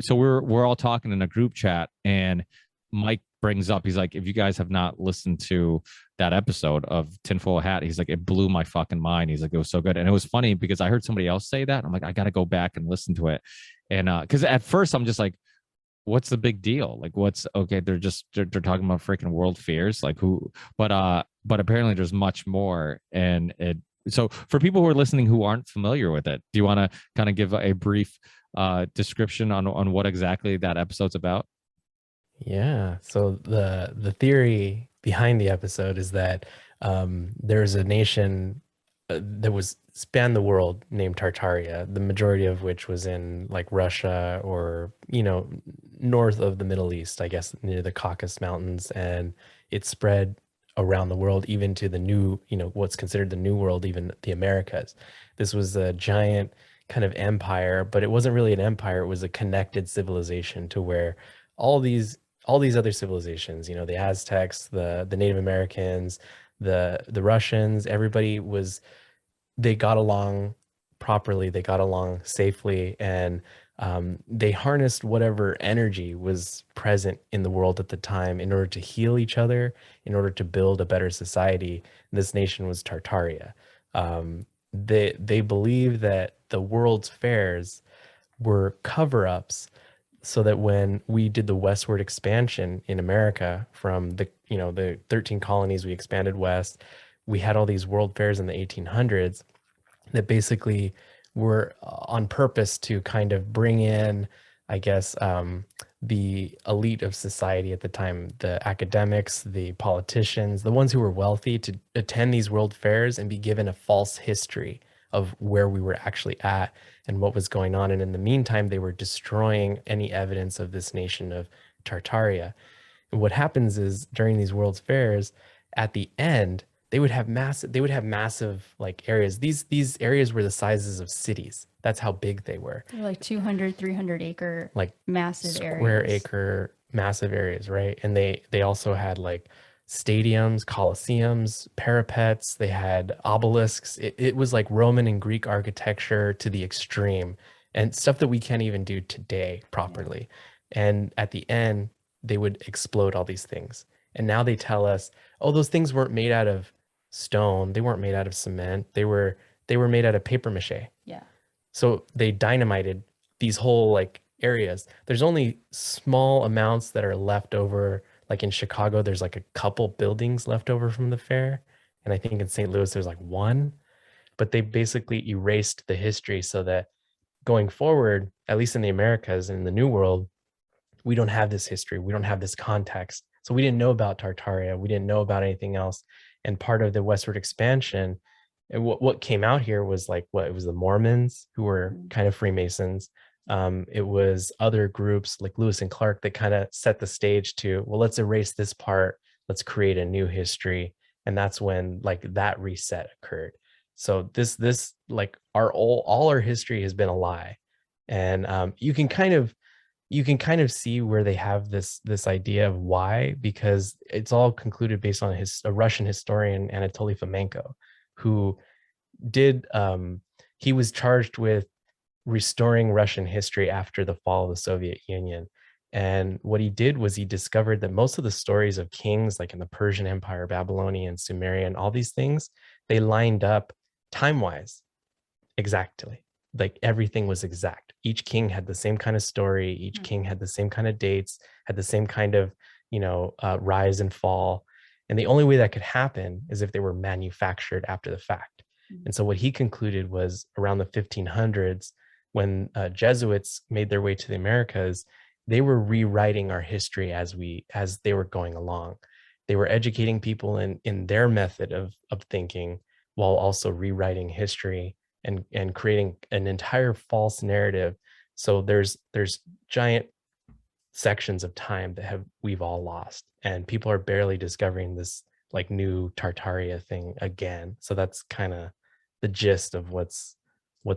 so we're all talking in a group chat, and Mike brings up, he's like, if you guys have not listened to that episode of Tinfoil Hat, he's like, it blew my fucking mind. He's like, it was so good. And it was funny because I heard somebody else say that. I'm like, I got to go back and listen to it. And because at first I'm just like, what's the big deal? Like, what's okay? They're talking about freaking world fairs, like who? But apparently there's much more. And so for people who are listening who aren't familiar with it, do you want to kind of give a brief description on what exactly that episode's about? Yeah. So the theory behind the episode is that there's a nation that was spanned the world named Tartaria, the majority of which was in like Russia or north of the Middle East, I guess, near the Caucasus Mountains, and it spread around the world, even to the new, what's considered the New World, even the Americas. This was a giant kind of empire, but it wasn't really an empire. It was a connected civilization to where all these other civilizations, the Aztecs, the Native Americans, the Russians, they got along properly, they got along safely, and They harnessed whatever energy was present in the world at the time in order to heal each other, in order to build a better society. This nation was Tartaria. They believe that the world's fairs were cover-ups so that when we did the westward expansion in America from the 13 colonies, we expanded west, we had all these world fairs in the 1800s that basically were on purpose to kind of bring in, I guess, the elite of society at the time, the academics, the politicians, the ones who were wealthy, to attend these world fairs and be given a false history of where we were actually at and what was going on. And in the meantime, they were destroying any evidence of this nation of Tartaria. And what happens is during these world's fairs, at the end, they would have massive like areas. These areas were the sizes of cities. That's how big they were. They're like 200, 300 acre, Like massive square areas. acre massive areas, right? And they also had like stadiums, coliseums, parapets, they had obelisks. It was like Roman and Greek architecture to the extreme, and stuff that we can't even do today properly. And at the end, they would explode all these things. And now they tell us, oh, those things weren't made out of stone, they weren't made out of cement, they were made out of paper mache. Yeah. So they dynamited these whole like areas. There's only small amounts that are left over. Like in Chicago, there's like a couple buildings left over from the fair. And I think in St. Louis, there's like one, but they basically erased the history so that going forward, at least in the Americas and in the New World, we don't have this history. We don't have this context. So we didn't know about Tartaria. We didn't know about anything else. And part of the westward expansion, and what came out here was like it was the Mormons, who were kind of Freemasons. It was other groups like Lewis and Clark that kind of set the stage to, well, let's erase this part. Let's create a new history. And that's when like that reset occurred. So this like all our history has been a lie. And you can kind of see where they have this idea of why, because it's all concluded based on a Russian historian, Anatoly Fomenko, who he was charged with restoring Russian history after the fall of the Soviet Union. And what he did was he discovered that most of the stories of kings, like in the Persian Empire, Babylonian, Sumerian, all these things, they lined up time-wise exactly. Like everything was exact. Each king had the same kind of story. Each king had the same kind of dates, had the same kind of, rise and fall. And the only way that could happen is if they were manufactured after the fact. And so what he concluded was around the 1500s, when Jesuits made their way to the Americas, they were rewriting our history as they were going along. They were educating people in their method of thinking, while also rewriting history and creating an entire false narrative. So there's giant sections of time that we've all lost, and people are barely discovering this like new Tartaria thing again. So that's kind of the gist of what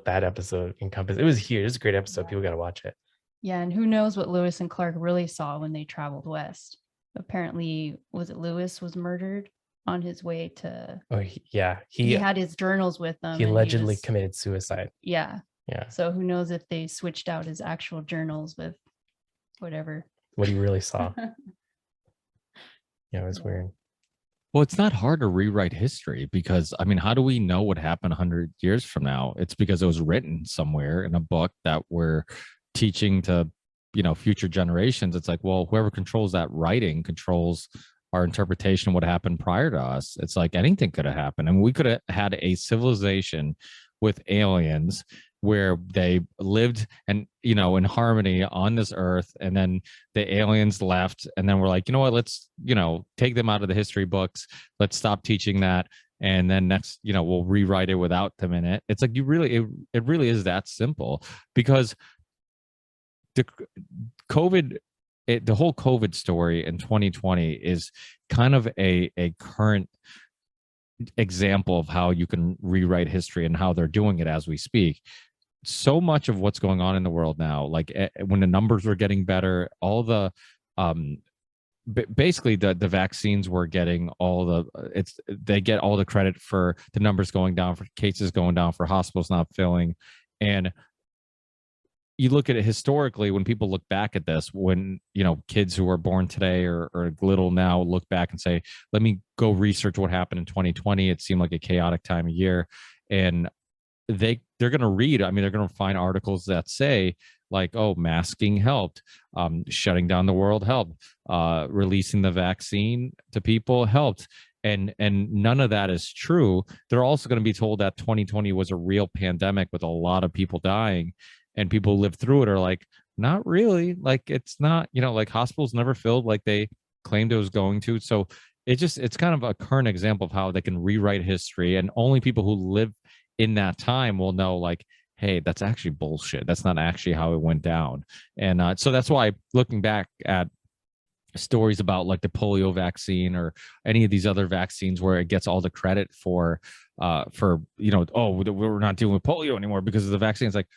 that episode encompassed. It was huge. It was a great episode. People got to watch it. Yeah, and who knows what Lewis and Clark really saw when they traveled west. Apparently, was it Lewis was murdered on his way to... Oh, he had his journals with him. He allegedly committed suicide. Yeah. Yeah. So who knows if they switched out his actual journals with whatever. What he really saw. Yeah, it was weird. Well, it's not hard to rewrite history because, I mean, how do we know what happened 100 years from now? It's because it was written somewhere in a book that we're teaching to, future generations. It's like, well, whoever controls that writing controls our interpretation of what happened prior to us. It's like anything could have happened. And we could have had a civilization with aliens where they lived and, in harmony on this earth. And then the aliens left. And then we're like, you know what, let's, take them out of the history books. Let's stop teaching that. And then next, we'll rewrite it without them in it. It's like it really is that simple, because the whole COVID story in 2020 is kind of a current example of how you can rewrite history and how they're doing it as we speak. So much of what's going on in the world now, like when the numbers were getting better, all the basically the vaccines were getting they get all the credit for the numbers going down, for cases going down, for hospitals not filling. And you look at it historically, when people look back at this, when, you know, kids who are born today or little now look back and say, let me go research what happened in 2020. It seemed like a chaotic time of year. And they're going to read, I mean, they're going to find articles that say like, oh, masking helped, shutting down the world helped, releasing the vaccine to people helped. And none of that is true. They're also going to be told that 2020 was a real pandemic with a lot of people dying, and people who lived through it are like, not really. Like, it's not, you know, like hospitals never filled like they claimed it was going to. So it's kind of a current example of how they can rewrite history, and only people who live in that time will know, like, hey, that's actually bullshit. That's not actually how it went down. And so that's why, looking back at stories about like the polio vaccine or any of these other vaccines where it gets all the credit for you know, oh, we're not dealing with polio anymore because of the vaccine, it's like,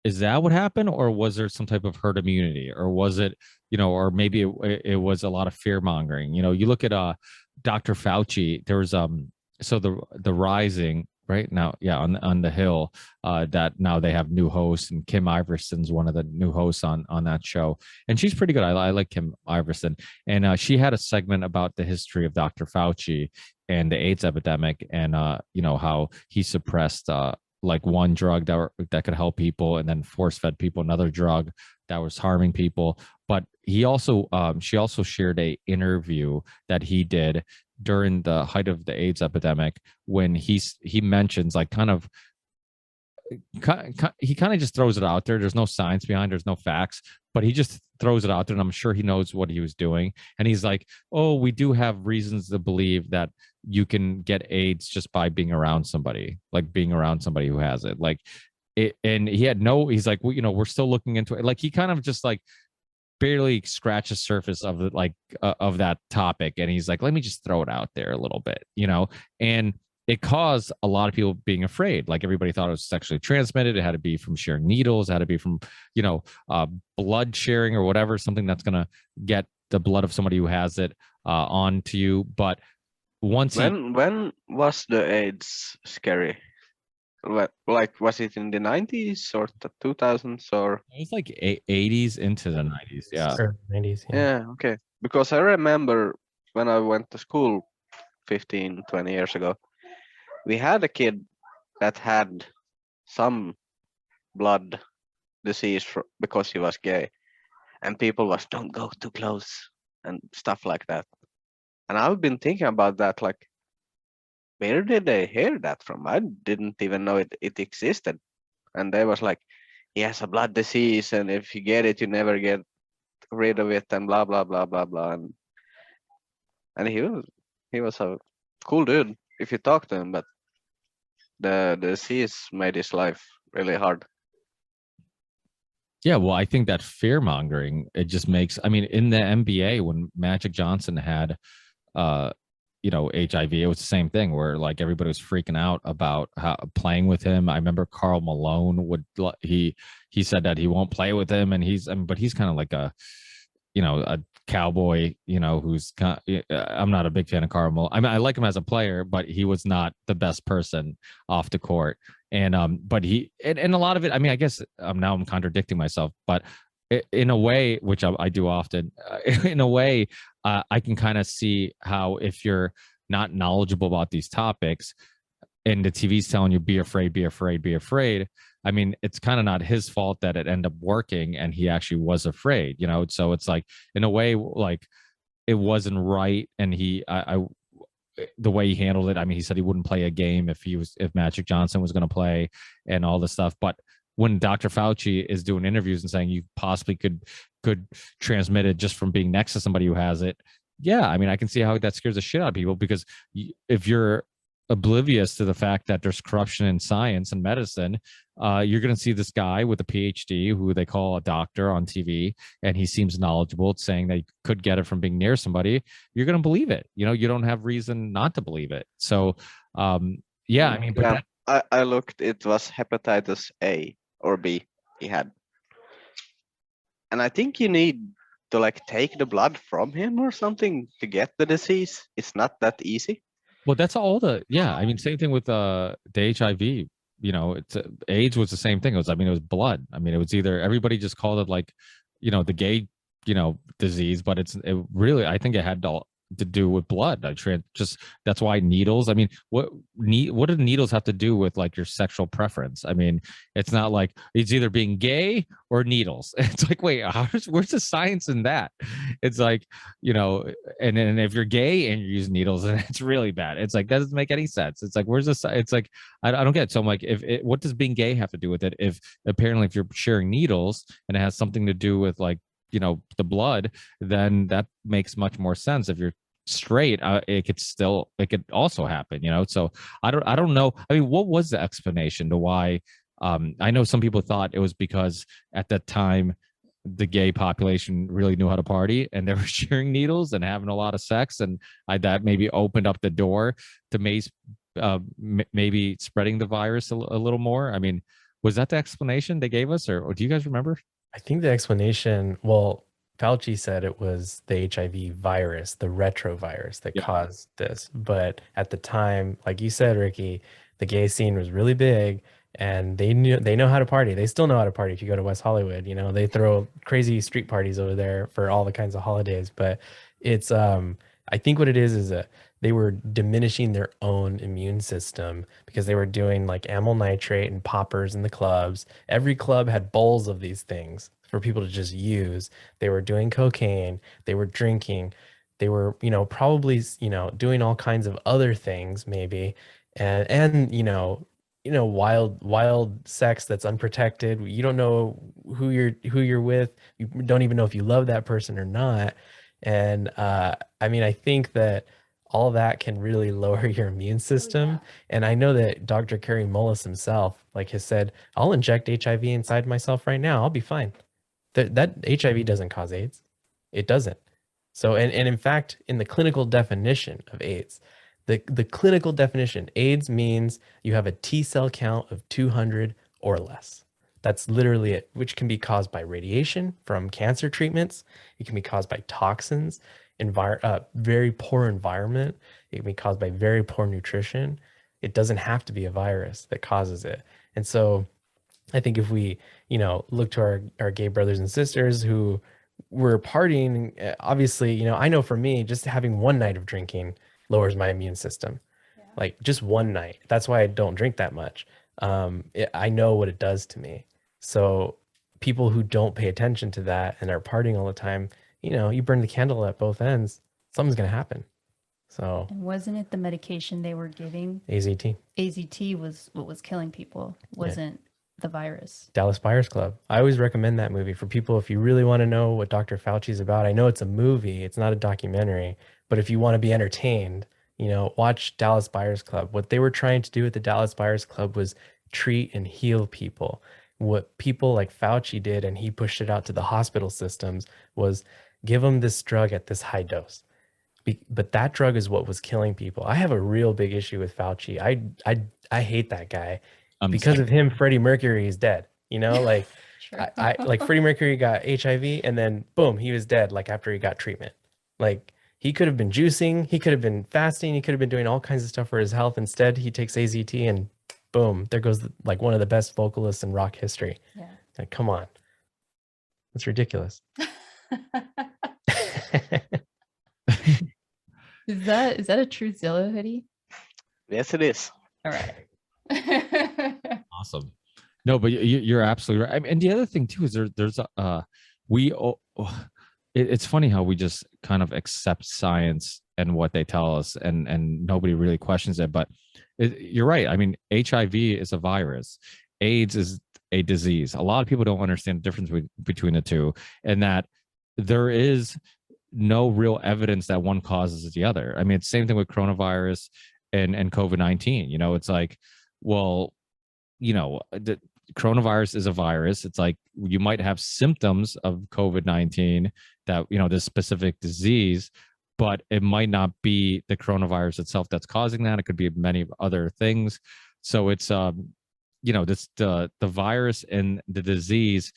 is that what happened, or was there some type of herd immunity, or was it, you know, or maybe it was a lot of fear mongering? You know, you look at Dr. Fauci. There was so the Rising right now, yeah, on the Hill, that now they have new hosts, and Kim Iverson's one of the new hosts on that show, and she's pretty good. I like Kim Iverson, and she had a segment about the history of Dr. Fauci and the AIDS epidemic, and you know, how he suppressed like one drug that could help people, and then force fed people another drug that was harming people. But he also she also shared a interview that he did during the height of the AIDS epidemic, when he mentions like he kind of just throws it out there. There's no science behind, there's no facts, but he just throws it out there, and I'm sure he knows what he was doing. And he's like, oh, we do have reasons to believe that you can get AIDS just by being around somebody, like being around somebody who has it. Like it, and he's like, well, you know, we're still looking into it. Like, he kind of just like barely scratch the surface of the of that topic, and he's like, let me just throw it out there a little bit, you know. And it caused a lot of people being afraid. Like, everybody thought it was sexually transmitted. It had to be from sharing needles. It had to be from, you know, blood sharing or whatever, something that's going to get the blood of somebody who has it onto you. But once when was the AIDS scary? Like, was it in the 90s or the 2000s, or? it was like 80s into the 90s. Yeah. 90s. Yeah, okay. Because I remember when I went to school 15, 20 years ago, we had a kid that had some blood disease because he was gay, and people was, don't go too close and stuff like that. And I've been thinking about that, like, where did they hear that from? I didn't even know it existed. And they was like, he has a blood disease, and if you get it, you never get rid of it, and blah blah blah blah blah. And he was a cool dude if you talk to him, but the disease made his life really hard. Yeah, well, I think that fear mongering, it just makes, I mean, in the NBA, when Magic Johnson had you know, HIV, it was the same thing where like everybody was freaking out about how playing with him. I remember Karl Malone he said that he won't play with him, and but he's kind of like a, you know, a cowboy, you know, who's kind of, I'm not a big fan of Karl Malone. I mean, I like him as a player, but he was not the best person off the court. And but he and a lot of it, I mean, I guess now I'm contradicting myself, but in a way, which I do often, in a way, I can kind of see how, if you're not knowledgeable about these topics and the TV's telling you, be afraid, be afraid, be afraid. I mean, it's kind of not his fault that it ended up working and he actually was afraid, you know? So it's like, in a way, like, it wasn't right. And the way he handled it, I mean, he said he wouldn't play a game if Magic Johnson was going to play and all this stuff. But when Dr. Fauci is doing interviews and saying you possibly could transmit it just from being next to somebody who has it, yeah, I mean, I can see how that scares the shit out of people, because if you're oblivious to the fact that there's corruption in science and medicine, you're going to see this guy with a PhD who they call a doctor on TV, and he seems knowledgeable, saying that you could get it from being near somebody. You're going to believe it. You know, you don't have reason not to believe it. So, yeah, I mean, but yeah, I looked, it was hepatitis A or B he had. And I think you need to like take the blood from him or something to get the disease. It's not that easy. well, that's all yeah. I mean, same thing with the HIV you know, it's AIDS was the same thing. It was, I mean, it was blood. I mean, it was either everybody just called it like, you know, the gay, you know, disease, but it really, I think it had to do with blood. Just that's why needles. I mean, what do needles have to do with like your sexual preference? I mean, it's not like it's either being gay or needles. It's like, wait, where's the science in that? It's like, you know, and if you're gay and you're using needles, then it's really bad. It's like that doesn't make any sense. It's like, where's the? It's like I don't get it. So I'm like, what does being gay have to do with it? If apparently if you're sharing needles and it has something to do with like, you know, the blood, then that makes much more sense. If you're straight, it could also happen, you know. So I don't know. I mean, what was the explanation to why? I know some people thought it was because at that time the gay population really knew how to party and they were sharing needles and having a lot of sex, and that maybe opened up the door to maybe spreading the virus a little more. I mean, was that the explanation they gave us, or do you guys remember? I think the explanation, well, Fauci said it was the HIV virus, the retrovirus that caused this. But at the time, like you said, Ricky, the gay scene was really big and they know how to party. They still know how to party. If you go to West Hollywood, you know, they throw crazy street parties over there for all the kinds of holidays. But it's I think what it is that they were diminishing their own immune system because they were doing like amyl nitrate and poppers in the clubs. Every club had bowls of these things for people to just use. They were doing cocaine, they were drinking, they were, you know, probably, you know, doing all kinds of other things maybe. And wild sex that's unprotected. You don't know who you're with. You don't even know if you love that person or not. And I mean, I think that all that can really lower your immune system. And I know that Dr. Kerry Mullis himself, like, has said, I'll inject HIV inside myself right now. I'll be fine. That HIV doesn't cause AIDS. It doesn't. So, and in fact, in the clinical definition of AIDS, the clinical definition, AIDS means you have a T cell count of 200 or less. That's literally it, which can be caused by radiation from cancer treatments. It can be caused by toxins, very poor environment. It can be caused by very poor nutrition. It doesn't have to be a virus that causes it. And so I think if we, you know, look to our gay brothers and sisters who were partying, obviously, you know, I know for me, just having one night of drinking lowers my immune system. Like just one night. That's why I don't drink that much. I know what it does to me. So people who don't pay attention to that and are partying all the time, you know, you burn the candle at both ends, something's going to happen. So, and wasn't it the medication they were giving? AZT. AZT was what was killing people, wasn't the virus. Dallas Buyers Club. I always recommend that movie for people if you really want to know what Dr. Fauci's about. I know it's a movie, it's not a documentary, but if you want to be entertained, you know, watch Dallas Buyers Club. What they were trying to do at the Dallas Buyers Club was treat and heal people. What people like Fauci did, and he pushed it out to the hospital systems, was give them this drug at this high dose. But that drug is what was killing people. I have a real big issue with Fauci. I hate that guy. Because of him, Freddie Mercury is dead. You know, like I like Freddie Mercury got HIV and then boom, he was dead. Like after he got treatment, like he could have been juicing, he could have been fasting, he could have been doing all kinds of stuff for his health. Instead, he takes AZT and boom, there goes like one of the best vocalists in rock history. Yeah. Like, come on, it's ridiculous. Is that a Truthzilla hoodie? Yes, it is. All right. Awesome. No, but you're absolutely right. I mean, and the other thing too is it's funny how we just kind of accept science and what they tell us, and nobody really questions it. But you're right. I mean, HIV is a virus. AIDS is a disease. A lot of people don't understand the difference between the two, and that there is no real evidence that one causes the other. I mean, it's the same thing with coronavirus and COVID-19. You know, it's like, well, you know, the coronavirus is a virus. It's like you might have symptoms of COVID-19, that, you know, this specific disease, but it might not be the coronavirus itself that's causing that. It could be many other things. So it's you know, this the virus and the disease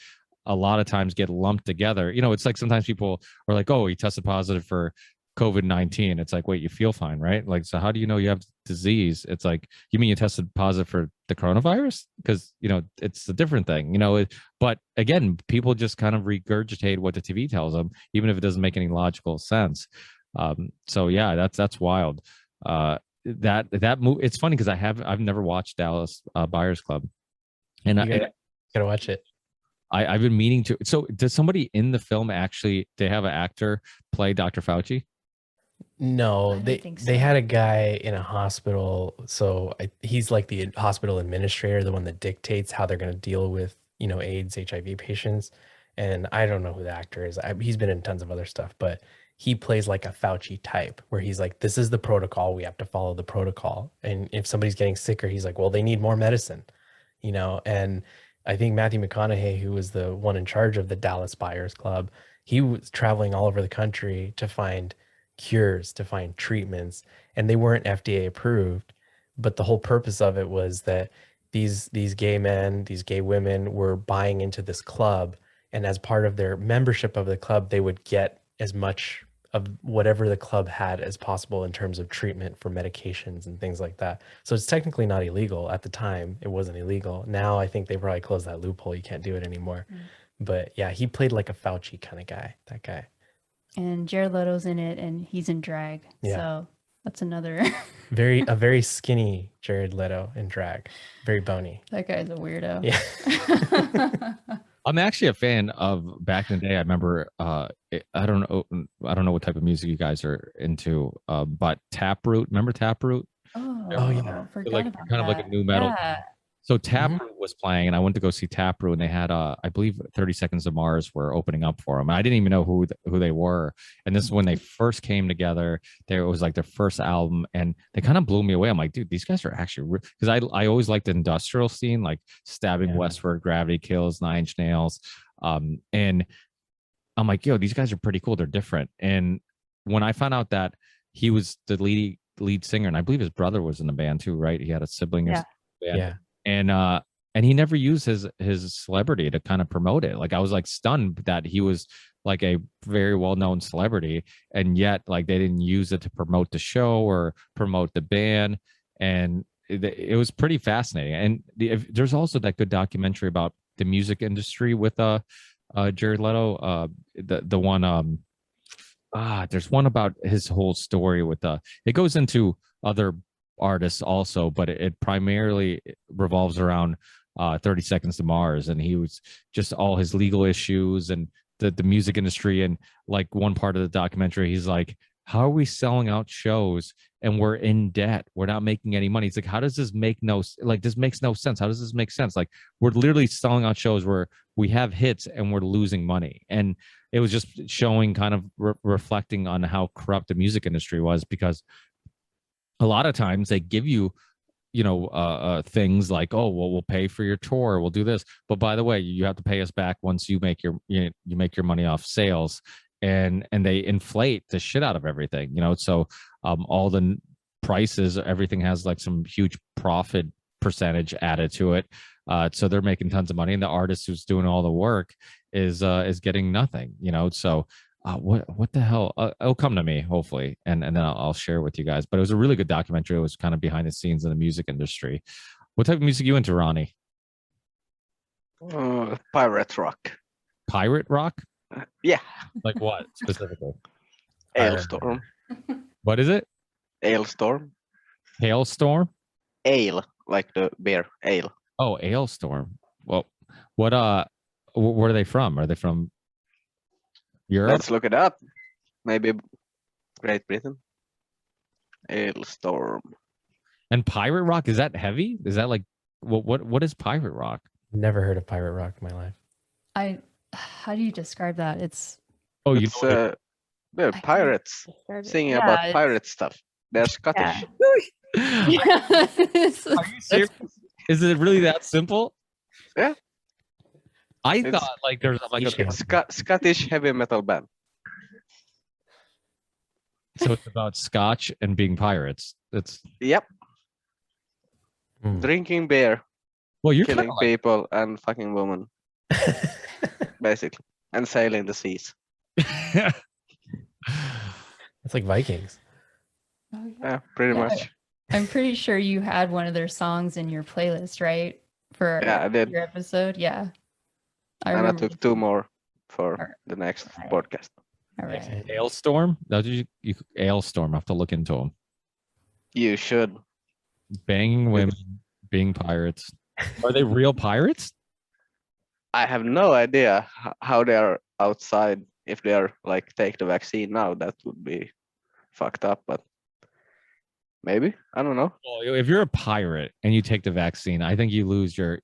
a lot of times get lumped together. You know, it's like sometimes people are like, oh, he tested positive for COVID-19. It's like, wait, you feel fine, right? Like, so how do you know you have disease? It's like, you mean you tested positive for the coronavirus? Because, it's a different thing, but again, people just kind of regurgitate what the TV tells them, even if it doesn't make any logical sense. So yeah, that's wild. That move, it's funny because I've never watched Dallas Buyers Club, and You gotta watch it. I've been meaning to. So does somebody in the film actually, they have an actor play Dr. Fauci? No, I don't they think they so. had a guy in a hospital. So he's like the hospital administrator, the one that dictates how they're going to deal with, AIDS, HIV patients. And I don't know who the actor is. He's been in tons of other stuff, but he plays like a Fauci type where he's like, this is the protocol. We have to follow the protocol. And if somebody's getting sicker, he's like, well, they need more medicine, and I think Matthew McConaughey, who was the one in charge of the Dallas Buyers Club, he was traveling all over the country to find cures, to find treatments, and they weren't FDA approved. But the whole purpose of it was that these gay men, these gay women were buying into this club, and as part of their membership of the club, they would get as much of whatever the club had as possible in terms of treatment for medications and things like that. So it's technically not illegal. At the time, it wasn't illegal. Now I think they probably closed that loophole. You can't do it anymore. But yeah, he played like a Fauci kind of guy, that guy. And Jared Leto's in it, and he's in drag. Yeah. So that's another. A very skinny Jared Leto in drag, very bony. That guy's a weirdo. Yeah. I'm actually a fan of, back in the day. I remember, I don't know what type of music you guys are into, but Taproot. Remember Taproot? Oh, yeah. Forgot Like about kind of like a that. new metal. Yeah. So Taproot was playing, and I went to go see Taproot, and they had, I believe, 30 Seconds to Mars were opening up for them. And I didn't even know who they were. And this is when they first came together. It was like their first album, and they kind of blew me away. I'm like, dude, these guys are actually, because I always liked the industrial scene, like Stabbing Westward, Gravity Kills, Nine Inch Nails, and I'm like, yo, these guys are pretty cool. They're different. And when I found out that he was the lead singer, and I believe his brother was in the band too, right? He had a sibling or something in the band. And he never used his celebrity to kind of promote it. Like, I was like stunned that he was like a very well-known celebrity, and yet like they didn't use it to promote the show or promote the band. And it was pretty fascinating. And there's also that good documentary about the music industry with Jared Leto, the one there's one about his whole story with it goes into other artists also, but it primarily revolves around 30 Seconds to Mars, and he was just all his legal issues and the music industry. And like one part of the documentary, he's like, how are we selling out shows and we're in debt? We're not making any money. It's like, how does this make this makes no sense. How does this make sense? Like, we're literally selling out shows where we have hits and we're losing money. And it was just showing, kind of reflecting on how corrupt the music industry was, because a lot of times they give you, things like, oh, well, we'll pay for your tour, we'll do this, but by the way, you have to pay us back once you make your money off sales. And they inflate the shit out of everything, so all the prices, everything has like some huge profit percentage added to it, so they're making tons of money, and the artist who's doing all the work is getting nothing, so what the hell? It'll come to me, hopefully, and then I'll share with you guys. But it was a really good documentary. It was kind of behind the scenes in the music industry. What type of music you into, Ronnie? Pirate rock. Pirate rock? Yeah. Like what specifically? Ailstorm. What is it? Ailstorm. Hailstorm? Ale, like the beer. Ale. Oh, Ailstorm. Well, what where are they from? Are they from Europe? Let's look it up. Maybe Great Britain. Ailstorm. And pirate rock, is that heavy? Is that like what is pirate rock? Never heard of pirate rock in my life. How do you describe that? It's They're pirates singing about pirate stuff. They're Scottish. Yeah. Are you serious? Is it really that simple? Yeah. I thought like there's like Scottish heavy metal band. So it's about Scotch and being pirates. Yep. Drinking beer, well, you're killing people, and fucking women, basically, and sailing the seas. It's like Vikings. Oh, Yeah, pretty Yeah. much. I'm pretty sure you had one of their songs in your playlist, right? For Yeah, I did. your episode. Yeah. I And I remember. took 2 more for Alright. the next Right. podcast. All right. Ailstorm? That you Ailstorm. I have to look into them. You should. Banging women, being pirates. Are they real pirates? I have no idea how they are outside. If they are like take the vaccine now, that would be fucked up. But maybe, I don't know. Well, if you're a pirate and you take the vaccine, I think you lose your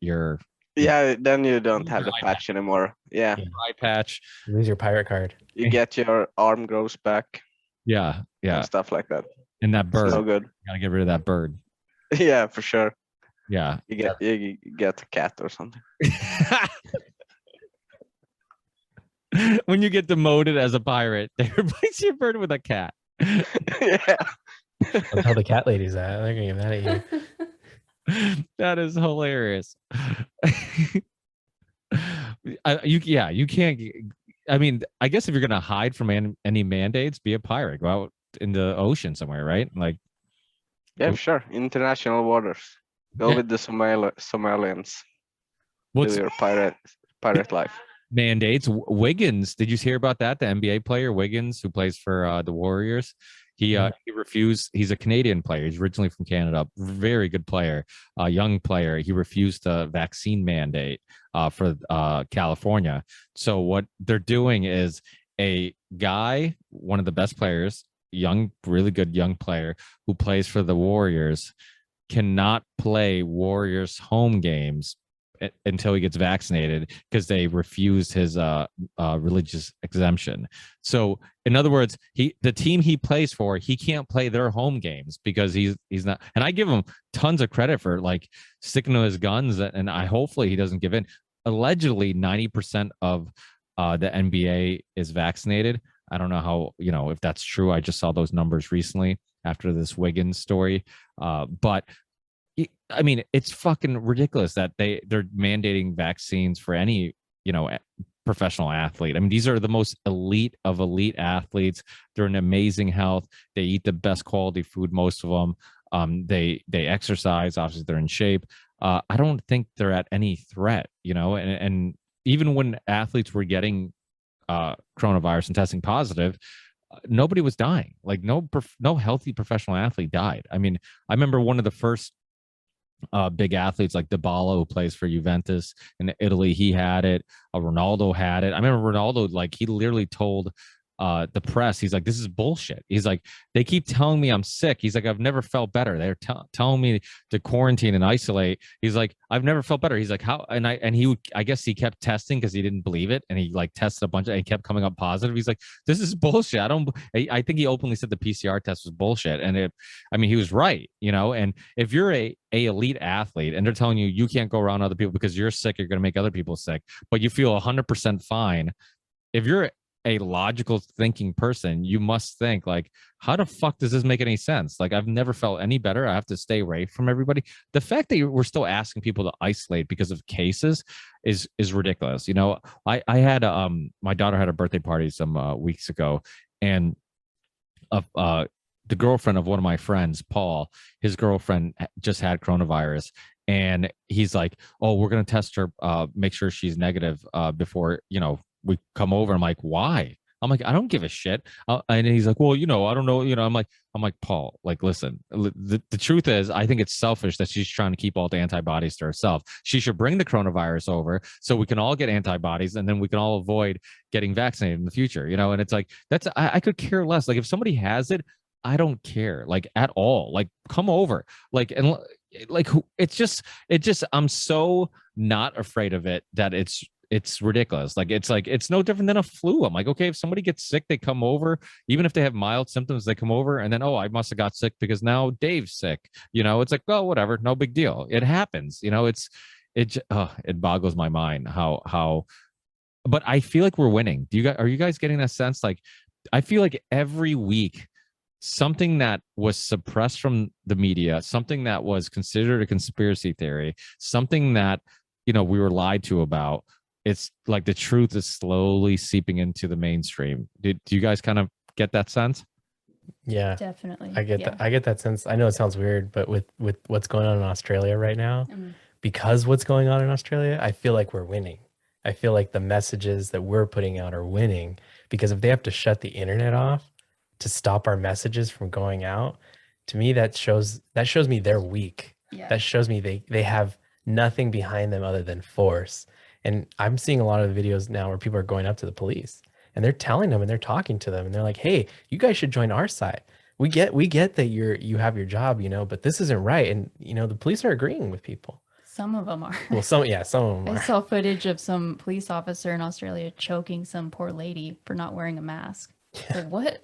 Yeah, then you don't Lose have your the eye patch anymore. Yeah, Yeah. eye patch. You lose your pirate card. you get your arm grows back Yeah, yeah. and stuff like that. And that It's bird. no good. Gotta get rid of that bird. Yeah, for sure. Yeah. You get a cat or something. When you get demoted as a pirate, they replace your bird with a cat. Yeah. Don't tell the cat ladies that. They're gonna get mad at you. That is hilarious. You can't. I mean, I guess if you're gonna hide from any mandates, be a pirate. Go out in the ocean somewhere, right? Like, Yeah, sure. International waters. Go Yeah. with the Somalians. what's Do your pirate life. mandates? Wiggins, did you hear about that? The NBA player Wiggins, who plays for the Warriors, he refused. He's a Canadian player. He's originally from Canada. Very good player, young player. He refused the vaccine mandate for California. So what they're doing is a guy, one of the best players, young, really good young player who plays for the Warriors, cannot play Warriors home games until he gets vaccinated because they refused his religious exemption. So in other words, the team he plays for, he can't play their home games because he's not. And I give him tons of credit for like sticking to his guns, and I hopefully he doesn't give in. Allegedly, 90% of the NBA is vaccinated. I don't know how, if that's true. I just saw those numbers recently after this Wiggins story, but I mean, it's fucking ridiculous that they're mandating vaccines for any, professional athlete. I mean, these are the most elite of elite athletes. They're in amazing health. They eat the best quality food, most of them. They exercise. Obviously, they're in shape. I don't think they're at any threat, and even when athletes were getting coronavirus and testing positive, nobody was dying. Like no healthy professional athlete died. I mean, I remember one of the first big athletes like Dybala, who plays for Juventus in Italy, he had it. Ronaldo had it. I remember Ronaldo, like he literally told the press, he's like, this is bullshit. He's like, they keep telling me I'm sick. He's like, I've never felt better. They're telling me to quarantine and isolate. He's like, I've never felt better. He's like, how? And I guess he kept testing because he didn't believe it, and he like tested a bunch and he kept coming up positive. He's like, this is bullshit. I think he openly said the PCR test was bullshit, and he was right, And if you're a elite athlete and they're telling you can't go around other people because you're sick, you're going to make other people sick, but you feel 100% fine. If you're a logical thinking person, you must think like, how the fuck does this make any sense? Like, I've never felt any better. I have to stay away from everybody. The fact that we're still asking people to isolate because of cases is ridiculous. I had my daughter had a birthday party some weeks ago, and the girlfriend of one of my friends, Paul, his girlfriend just had coronavirus, and he's like, oh, we're going to test her, make sure she's negative before, we come over. I'm like, why? I'm like, I don't give a shit. And he's like, well, I don't know. I'm like, Paul, like, listen, the truth is, I think it's selfish that she's trying to keep all the antibodies to herself. She should bring the coronavirus over so we can all get antibodies, and then we can all avoid getting vaccinated in the future, and it's like, I could care less. Like, if somebody has it, I don't care, like, at all. Like, come over, like, and like, I'm so not afraid of it that it's ridiculous. Like, it's no different than a flu. I'm like, okay, if somebody gets sick, they come over, even if they have mild symptoms, they come over, and then, oh, I must have got sick because now Dave's sick. It's like, well, whatever, no big deal. It happens. It boggles my mind how. But I feel like we're winning. Are you guys getting that sense? Like, I feel like every week something that was suppressed from the media, something that was considered a conspiracy theory, something that we were lied to about, it's like the truth is slowly seeping into the mainstream. Do you guys kind of get that sense? Yeah, Definitely. I get that. I get that sense. I know it sounds weird, but with what's going on in Australia right now, because what's going on in Australia, I feel like we're winning. I feel like the messages that we're putting out are winning, because if they have to shut the internet off to stop our messages from going out, to me that shows me they're weak. Yeah. That shows me they have nothing behind them other than force. And I'm seeing a lot of the videos now where people are going up to the police and they're telling them and they're talking to them and they're like, "Hey, you guys should join our side. We get that you have your job, but this isn't right." And the police are agreeing with people. Some of them are. Well, some of them I are. saw footage of some police officer in Australia choking some poor lady for not wearing a mask. Like, what?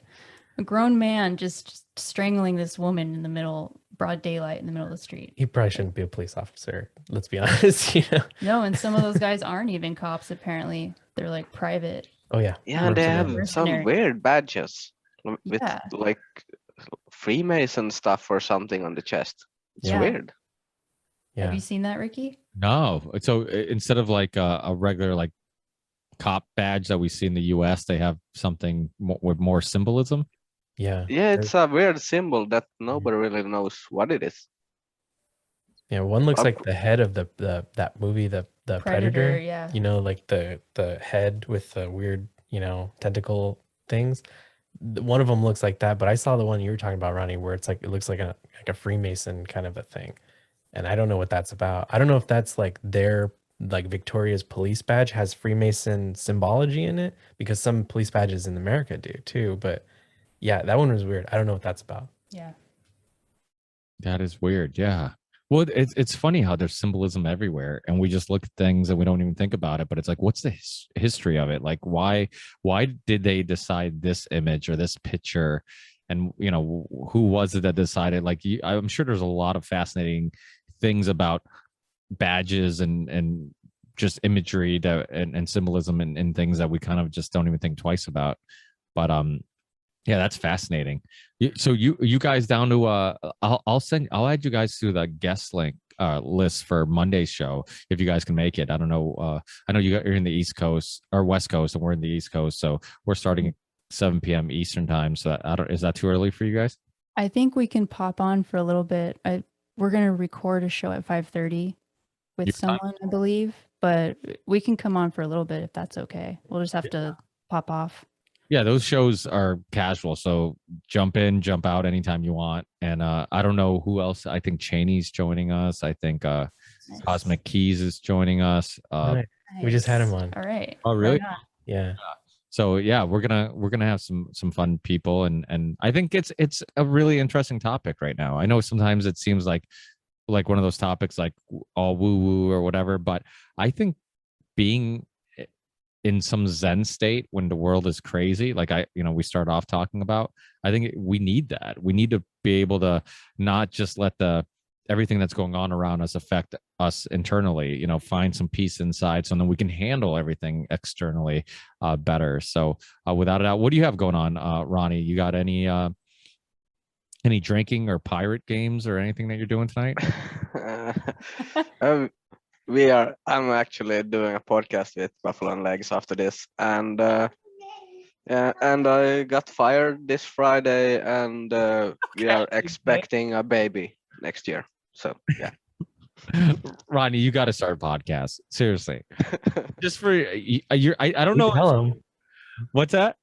A grown man just strangling this woman in the middle, broad daylight in the middle of the street. He probably shouldn't be a police officer. Let's be honest. No, and some of those guys aren't even cops, apparently. They're like private. Oh yeah. Yeah, and they have some Mercenary. weird badges with Yeah. like Freemason stuff or something on the chest. It's Yeah. weird. Yeah. Have you seen that, Ricky? No. So instead of like a regular like cop badge that we see in the US, they have something with more symbolism. Yeah. Yeah, it's a weird symbol that nobody really knows what it is. Yeah, one looks Up- like the head of that movie, the Predator. Yeah. Like the head with the weird, tentacle things. One of them looks like that, but I saw the one you were talking about, Ronnie, where it looks like a Freemason kind of a thing. And I don't know what that's about. I don't know if that's like their Victoria's police badge has Freemason symbology in it, because some police badges in America do too. But yeah, that one was weird. I don't know what that's about. Yeah. That is weird. Yeah. Well, it's funny how there's symbolism everywhere, and we just look at things and we don't even think about it. But it's like, what's the history of it? Like, why did they decide this image or this picture? And who was it that decided? Like, I'm sure there's a lot of fascinating things about badges and just imagery that and symbolism and things that we kind of just don't even think twice about. But yeah, that's fascinating. So you guys down to I'll add you guys to the guest list for Monday's show if you guys can make it. I don't know. I know you're in the East Coast or West Coast, and we're in the East Coast, so we're starting at 7 p.m. Eastern time. So is that too early for you guys? I think we can pop on for a little bit. We're gonna record a show at 5:30 with Your time? someone, I believe, but we can come on for a little bit if that's okay. We'll just have to pop off. Yeah, those shows are casual, so jump in, jump out anytime you want. And I don't know who else. I think Cheney's joining us. I think Cosmic Keys is joining us. Nice. We just had him Nice. on. All right. Oh, really? Right on. Yeah. So yeah, we're gonna have some fun people, and I think it's a really interesting topic right now. I know sometimes it seems like one of those topics like all woo woo or whatever, but I think being in some Zen state when the world is crazy, like we start off talking about, I think we need that. We need to be able to not just let everything that's going on around us affect us internally, find some peace inside so then we can handle everything externally better. So without a doubt, what do you have going on, Ronnie? You got any drinking or pirate games or anything that you're doing tonight? I'm actually doing a podcast with Buffalo and Legs after this, and yeah, and I got fired this Friday, and we are expecting a baby next year. So yeah. Ronnie, you got to start a podcast. Seriously. Just for I don't We know. tell him. What's that?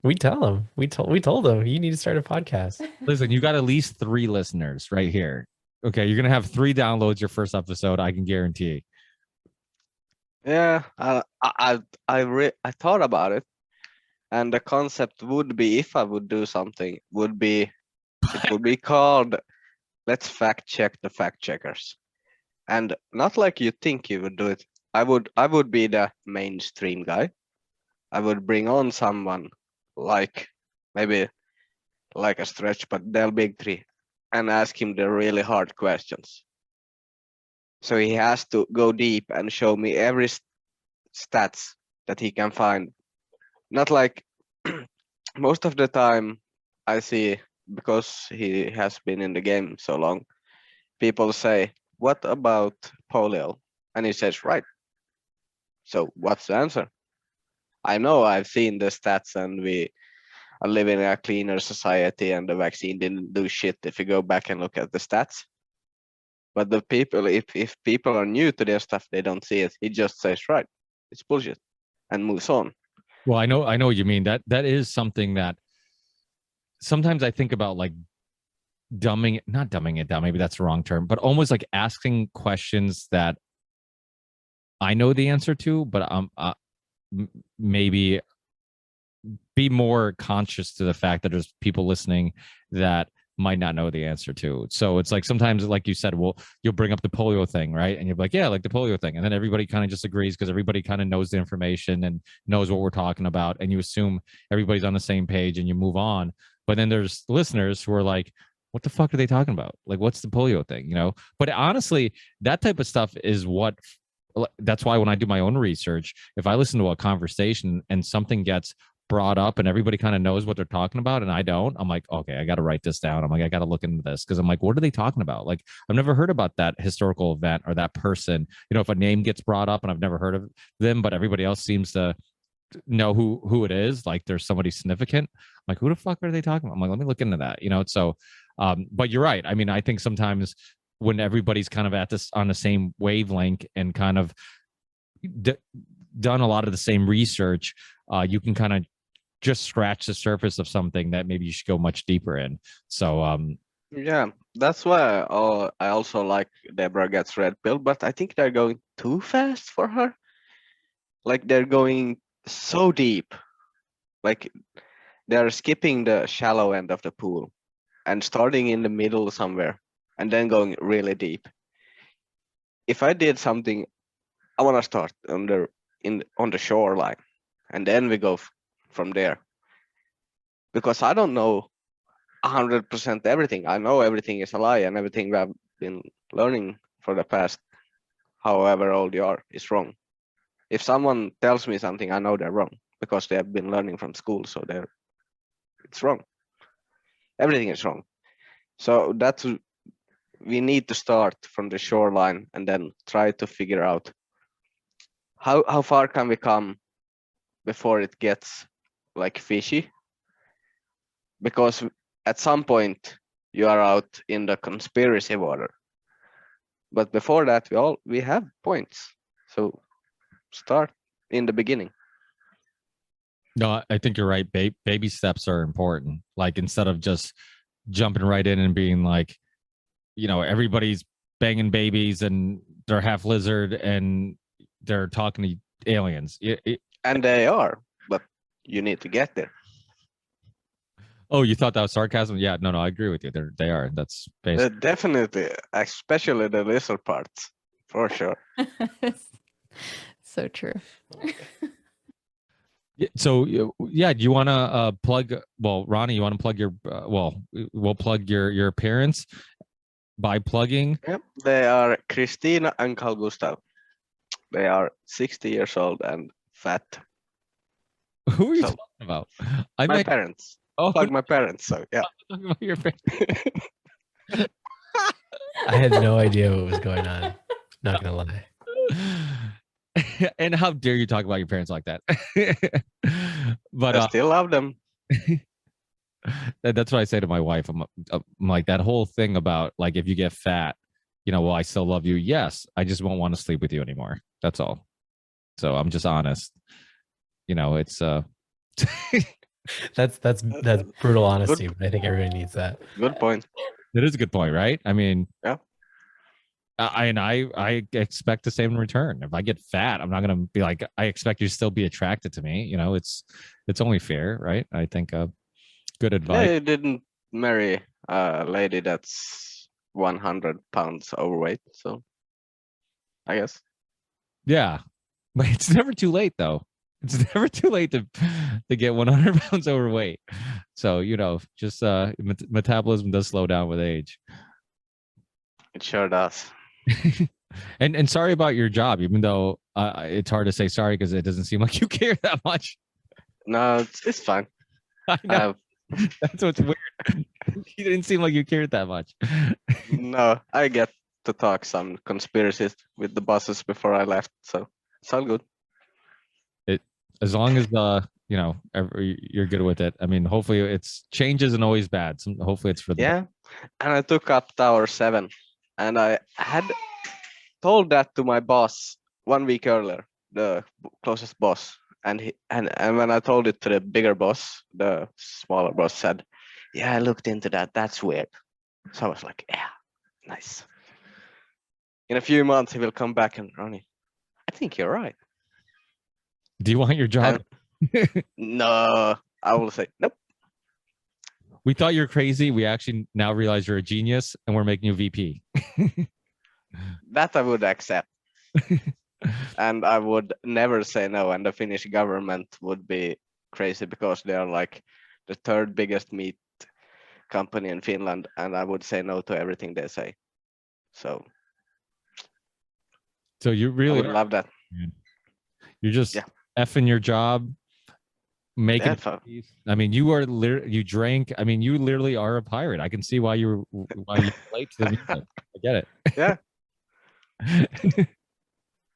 We tell him. We told him you need to start a podcast. Listen, you got at least 3 listeners right here. Okay, you're gonna have 3 downloads your first episode. I can guarantee. Yeah, I thought about it, and the concept would be, if I would do something, it would be called "Let's Fact Check the Fact Checkers," and not like you think you would do it. I would be the mainstream guy. I would bring on someone like maybe like a Stretch, but Del Big Tree, and ask him the really hard questions. So he has to go deep and show me every stats that he can find. Not like most of the time I see, because he has been in the game so long, people say, "What about polio?" And he says, "Right." So what's the answer? I know I've seen the stats, and are living in a cleaner society and the vaccine didn't do shit if you go back and look at the stats. But the people, if people are new to their stuff, they don't see it. He just says, right, it's bullshit, and moves on. Well, I know what you mean. That is something that sometimes I think about, like not dumbing it down. Maybe that's the wrong term, but almost like asking questions that I know the answer to, but maybe be more conscious to the fact that there's people listening that might not know the answer to. So it's like sometimes, like you said, well, you'll bring up the polio thing, right? And you're like, yeah, like the polio thing. And then everybody kind of just agrees because everybody kind of knows the information and knows what we're talking about. And you assume everybody's on the same page and you move on. But then there's listeners who are like, what the fuck are they talking about? Like, what's the polio thing? You know? But honestly, that type of stuff is that's why when I do my own research, if I listen to a conversation and something gets brought up and everybody kind of knows what they're talking about and I don't, I'm like, okay, I got to write this down. I'm like, I got to look into this because I'm like, what are they talking about? Like, I've never heard about that historical event or that person. You know, if a name gets brought up and I've never heard of them, but everybody else seems to know who it is, like there's somebody significant. I'm like, who the fuck are they talking about? I'm like, let me look into that. You know, so, but you're right. I mean, I think sometimes when everybody's kind of at this on the same wavelength and kind of done a lot of the same research, you can kind of just scratch the surface of something that maybe you should go much deeper in. So yeah, that's why I also like Deborah gets red pill, but I think they're going too fast for her. Like they're going so deep, like they're skipping the shallow end of the pool and starting in the middle somewhere and then going really deep. If I did something, I want to start on the shoreline and then we go from there, because I don't know 100% everything. I know everything is a lie and everything I've been learning for the past however old you are is wrong. If someone tells me something, I know they're wrong because they have been learning from school, so it's wrong. Everything is wrong. So we need to start from the shoreline and then try to figure out how far can we come before it gets like fishy, because at some point you are out in the conspiracy water, but before that we have points, so start in the beginning. no, I think you're right. Baby steps are important. Like instead of just jumping right in and being like, you know, everybody's banging babies and they're half lizard and they're talking to aliens. And they are, but you need to get there. Oh, you thought that was sarcasm? Yeah, no, I agree with you. They are. That's basically Definitely, especially the lizard parts, for sure. So true. so. Yeah, do you want to plug? Well, Ronnie, you want to plug your? We'll plug your parents by plugging. Yep, they are Christina and Carl Gustav. They are 60 years old and fat. Who are you talking about? My parents. Oh, Plug my parents. So yeah. talking about your parents. I had no idea what was going on. Not gonna lie. And how dare you talk about your parents like that? But I still love them. That's what I say to my wife. I'm like, that whole thing about like, if you get fat, you know, well, I still love you. Yes, I just won't want to sleep with you anymore. That's all. So I'm just honest. You know, it's That's brutal honesty, but I think everybody needs that. Good point. It is a good point, right? I mean, yeah. I expect the same in return. If I get fat, I'm not gonna be like, I expect you to still be attracted to me. You know, it's only fair, right? I think good advice. I didn't marry a lady that's 100 pounds overweight, so I guess. Yeah, but it's never too late though. It's never too late to get 100 pounds overweight. So, you know, just metabolism does slow down with age. It sure does. And sorry about your job, even though it's hard to say sorry because it doesn't seem like you care that much. No, it's fine. I know. That's what's weird. You didn't seem like you cared that much. No, I get to talk some conspiracies with the bosses before I left, so it's all good. As long as you're good with it. I mean, hopefully it's change isn't always bad. Hopefully it's for the Yeah. And I took up Tower 7, and I had told that to my boss 1 week earlier, the closest boss. And when I told it to the bigger boss, the smaller boss said, "Yeah, I looked into that. That's weird." So I was like, "Yeah, nice." In a few months, he will come back and Ronnie, I think you're right. Do you want your job? No, I will say nope. We thought you're crazy. We actually now realize you're a genius, and we're making you VP. That I would accept. And I would never say no. And the Finnish government would be crazy because they are like the third biggest meat company in Finland, and I would say no to everything they say. So you I really would love that. You're just Yeah. effing your job, making. Yeah, I mean, you drank. I mean, you literally are a pirate. I can see why you relate to the music. I get it. yeah.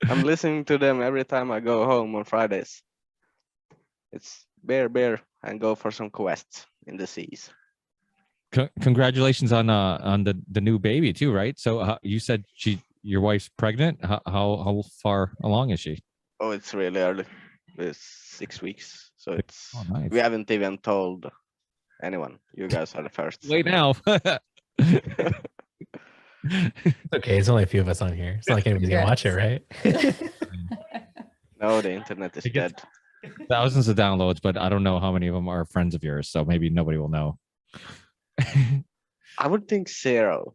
I'm listening to them every time I go home on Fridays. It's beer, and go for some quests in the seas. Congratulations on the new baby too, right? So you said your wife's pregnant. How far along is she? Oh, it's really early. It's 6 weeks, so it's nice. we haven't even told anyone. You guys are the first. Wait now. It's okay. It's only a few of us on here. It's not like anybody's gonna watch it, right? No, the internet is dead. Thousands of downloads, but I don't know how many of them are friends of yours. So maybe nobody will know. I would think 0,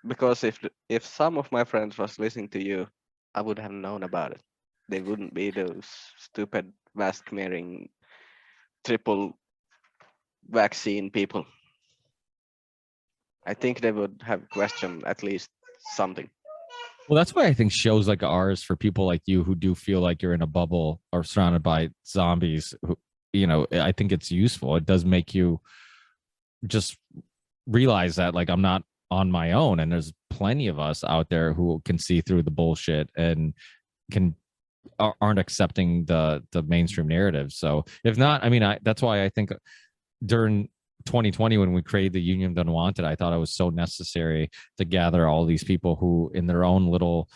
because if some of my friends was listening to you, I would have known about it. They wouldn't be those stupid mask wearing triple vaccine people. I think they would have questioned at least something. Well, that's why I think shows like ours, for people like you who do feel like you're in a bubble or surrounded by zombies, I think it's useful. It does make you just realize that, like, I'm not on my own, and there's plenty of us out there who can see through the bullshit and aren't accepting the mainstream narrative. So if not, I mean, that's why I think during 2020, when we created the Union of the Unwanted, I thought it was so necessary to gather all these people who in their own little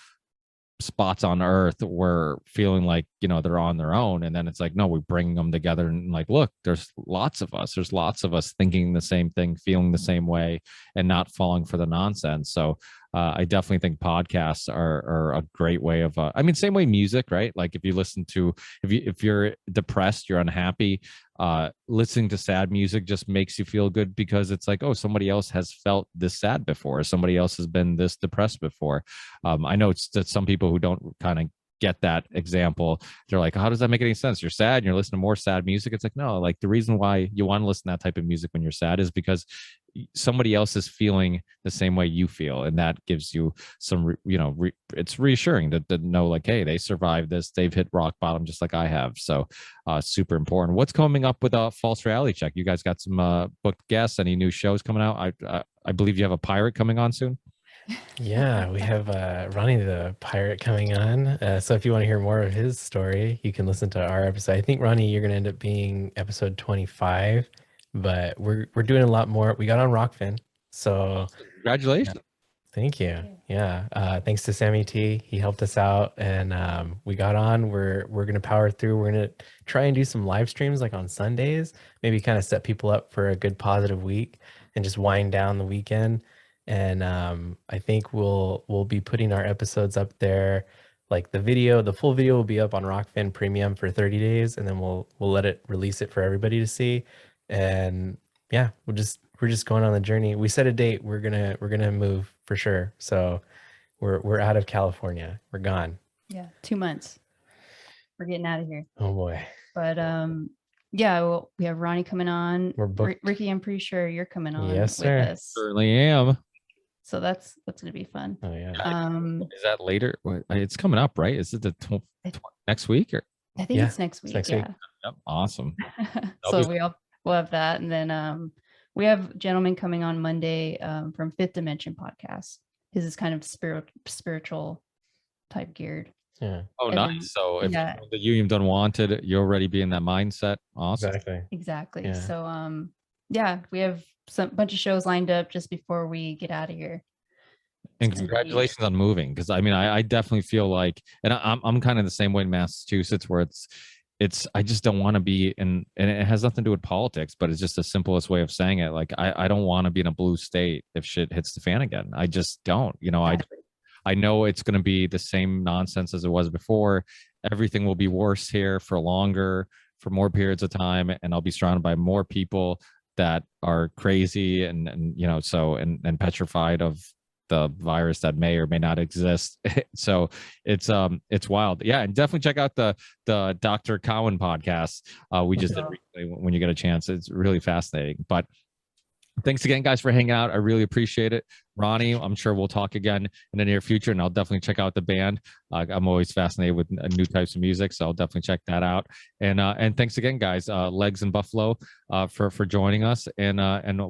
spots on earth were feeling like they're on their own, and then it's like, no, we bring them together and like, look, there's lots of us thinking the same thing, feeling the same way, and not falling for the nonsense. So I definitely think podcasts are a great way of I mean, same way music, right? Like if you're depressed, you're unhappy, listening to sad music just makes you feel good, because it's like, oh, somebody else has felt this sad before, somebody else has been this depressed before. I know it's that some people who don't kind of get that example, they're like, how does that make any sense? You're sad and you're listening to more sad music. It's like, no, like the reason why you want to listen to that type of music when you're sad is because somebody else is feeling the same way you feel, and that gives you some it's reassuring to know, like, hey, they survived this, they've hit rock bottom just like I have. So super important. What's coming up with a false reality check? You guys got some booked guests, any new shows coming out? I believe you have a pirate coming on soon. Yeah, we have Ronnie the pirate coming on. So if you want to hear more of his story, you can listen to our episode. I think, Ronnie, you're going to end up being episode 25, but we're doing a lot more. We got on Rockfin, so congratulations. Yeah. Thank you. Yeah, thanks to Sammy T. He helped us out, and we got on. We're going to power through. We're going to try and do some live streams like on Sundays, maybe kind of set people up for a good positive week and just wind down the weekend. And I think we'll be putting our episodes up there, like the full video will be up on Rockfin Premium for 30 days, and then we'll release it for everybody to see. And yeah, we're just going on the journey. We set a date. We're gonna move for sure. So we're out of California. We're gone. Yeah, 2 months. We're getting out of here. Oh boy. But yeah, well, we have Ronnie coming on. We're booked. Ricky, I'm pretty sure you're coming on Yes, with sir. us. Certainly am. So that's gonna be fun. Oh yeah. Is that later? It's coming up, right? Is it the next week, or? I think it's next week. next week. Yep, awesome. So we'll have that, and then we have a gentleman coming on Monday from Fifth Dimension Podcast. His is kind of spiritual type geared. Yeah, Oh, And then- nice. So if yeah. you know the union done wanted, you'll already be in that mindset. Awesome. exactly. Exactly. Yeah. So yeah, we have some bunch of shows lined up just before we get out of here. And It's gonna be- congratulations on moving, because I mean I definitely feel like, and I'm kind of the same way in Massachusetts, where it's I just don't want to be in, and it has nothing to do with politics, but it's just the simplest way of saying it. Like I don't want to be in a blue state if shit hits the fan again. I just don't. You know, Exactly. I know it's going to be the same nonsense as it was before. Everything will be worse here for longer, for more periods of time, and I'll be surrounded by more people that are crazy and you know, so and petrified of the virus that may or may not exist. So it's wild. Yeah, and definitely check out the Dr. Cowan podcast. We just did recently when you get a chance. It's really fascinating. But thanks again, guys, for hanging out. I really appreciate it. Ronnie, I'm sure we'll talk again in the near future, and I'll definitely check out the band. I'm always fascinated with new types of music, so I'll definitely check that out. And thanks again, guys, Legs and Buffalo, for joining us. And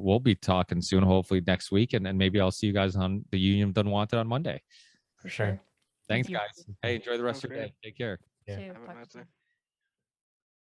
we'll be talking soon, hopefully next week, and maybe I'll see you guys on the Union Done Wanted on Monday. For sure. Thanks, you. guys. Hey, enjoy the rest of your Sounds day. Take care. Yeah. Too. Have a Talk nice to you. day.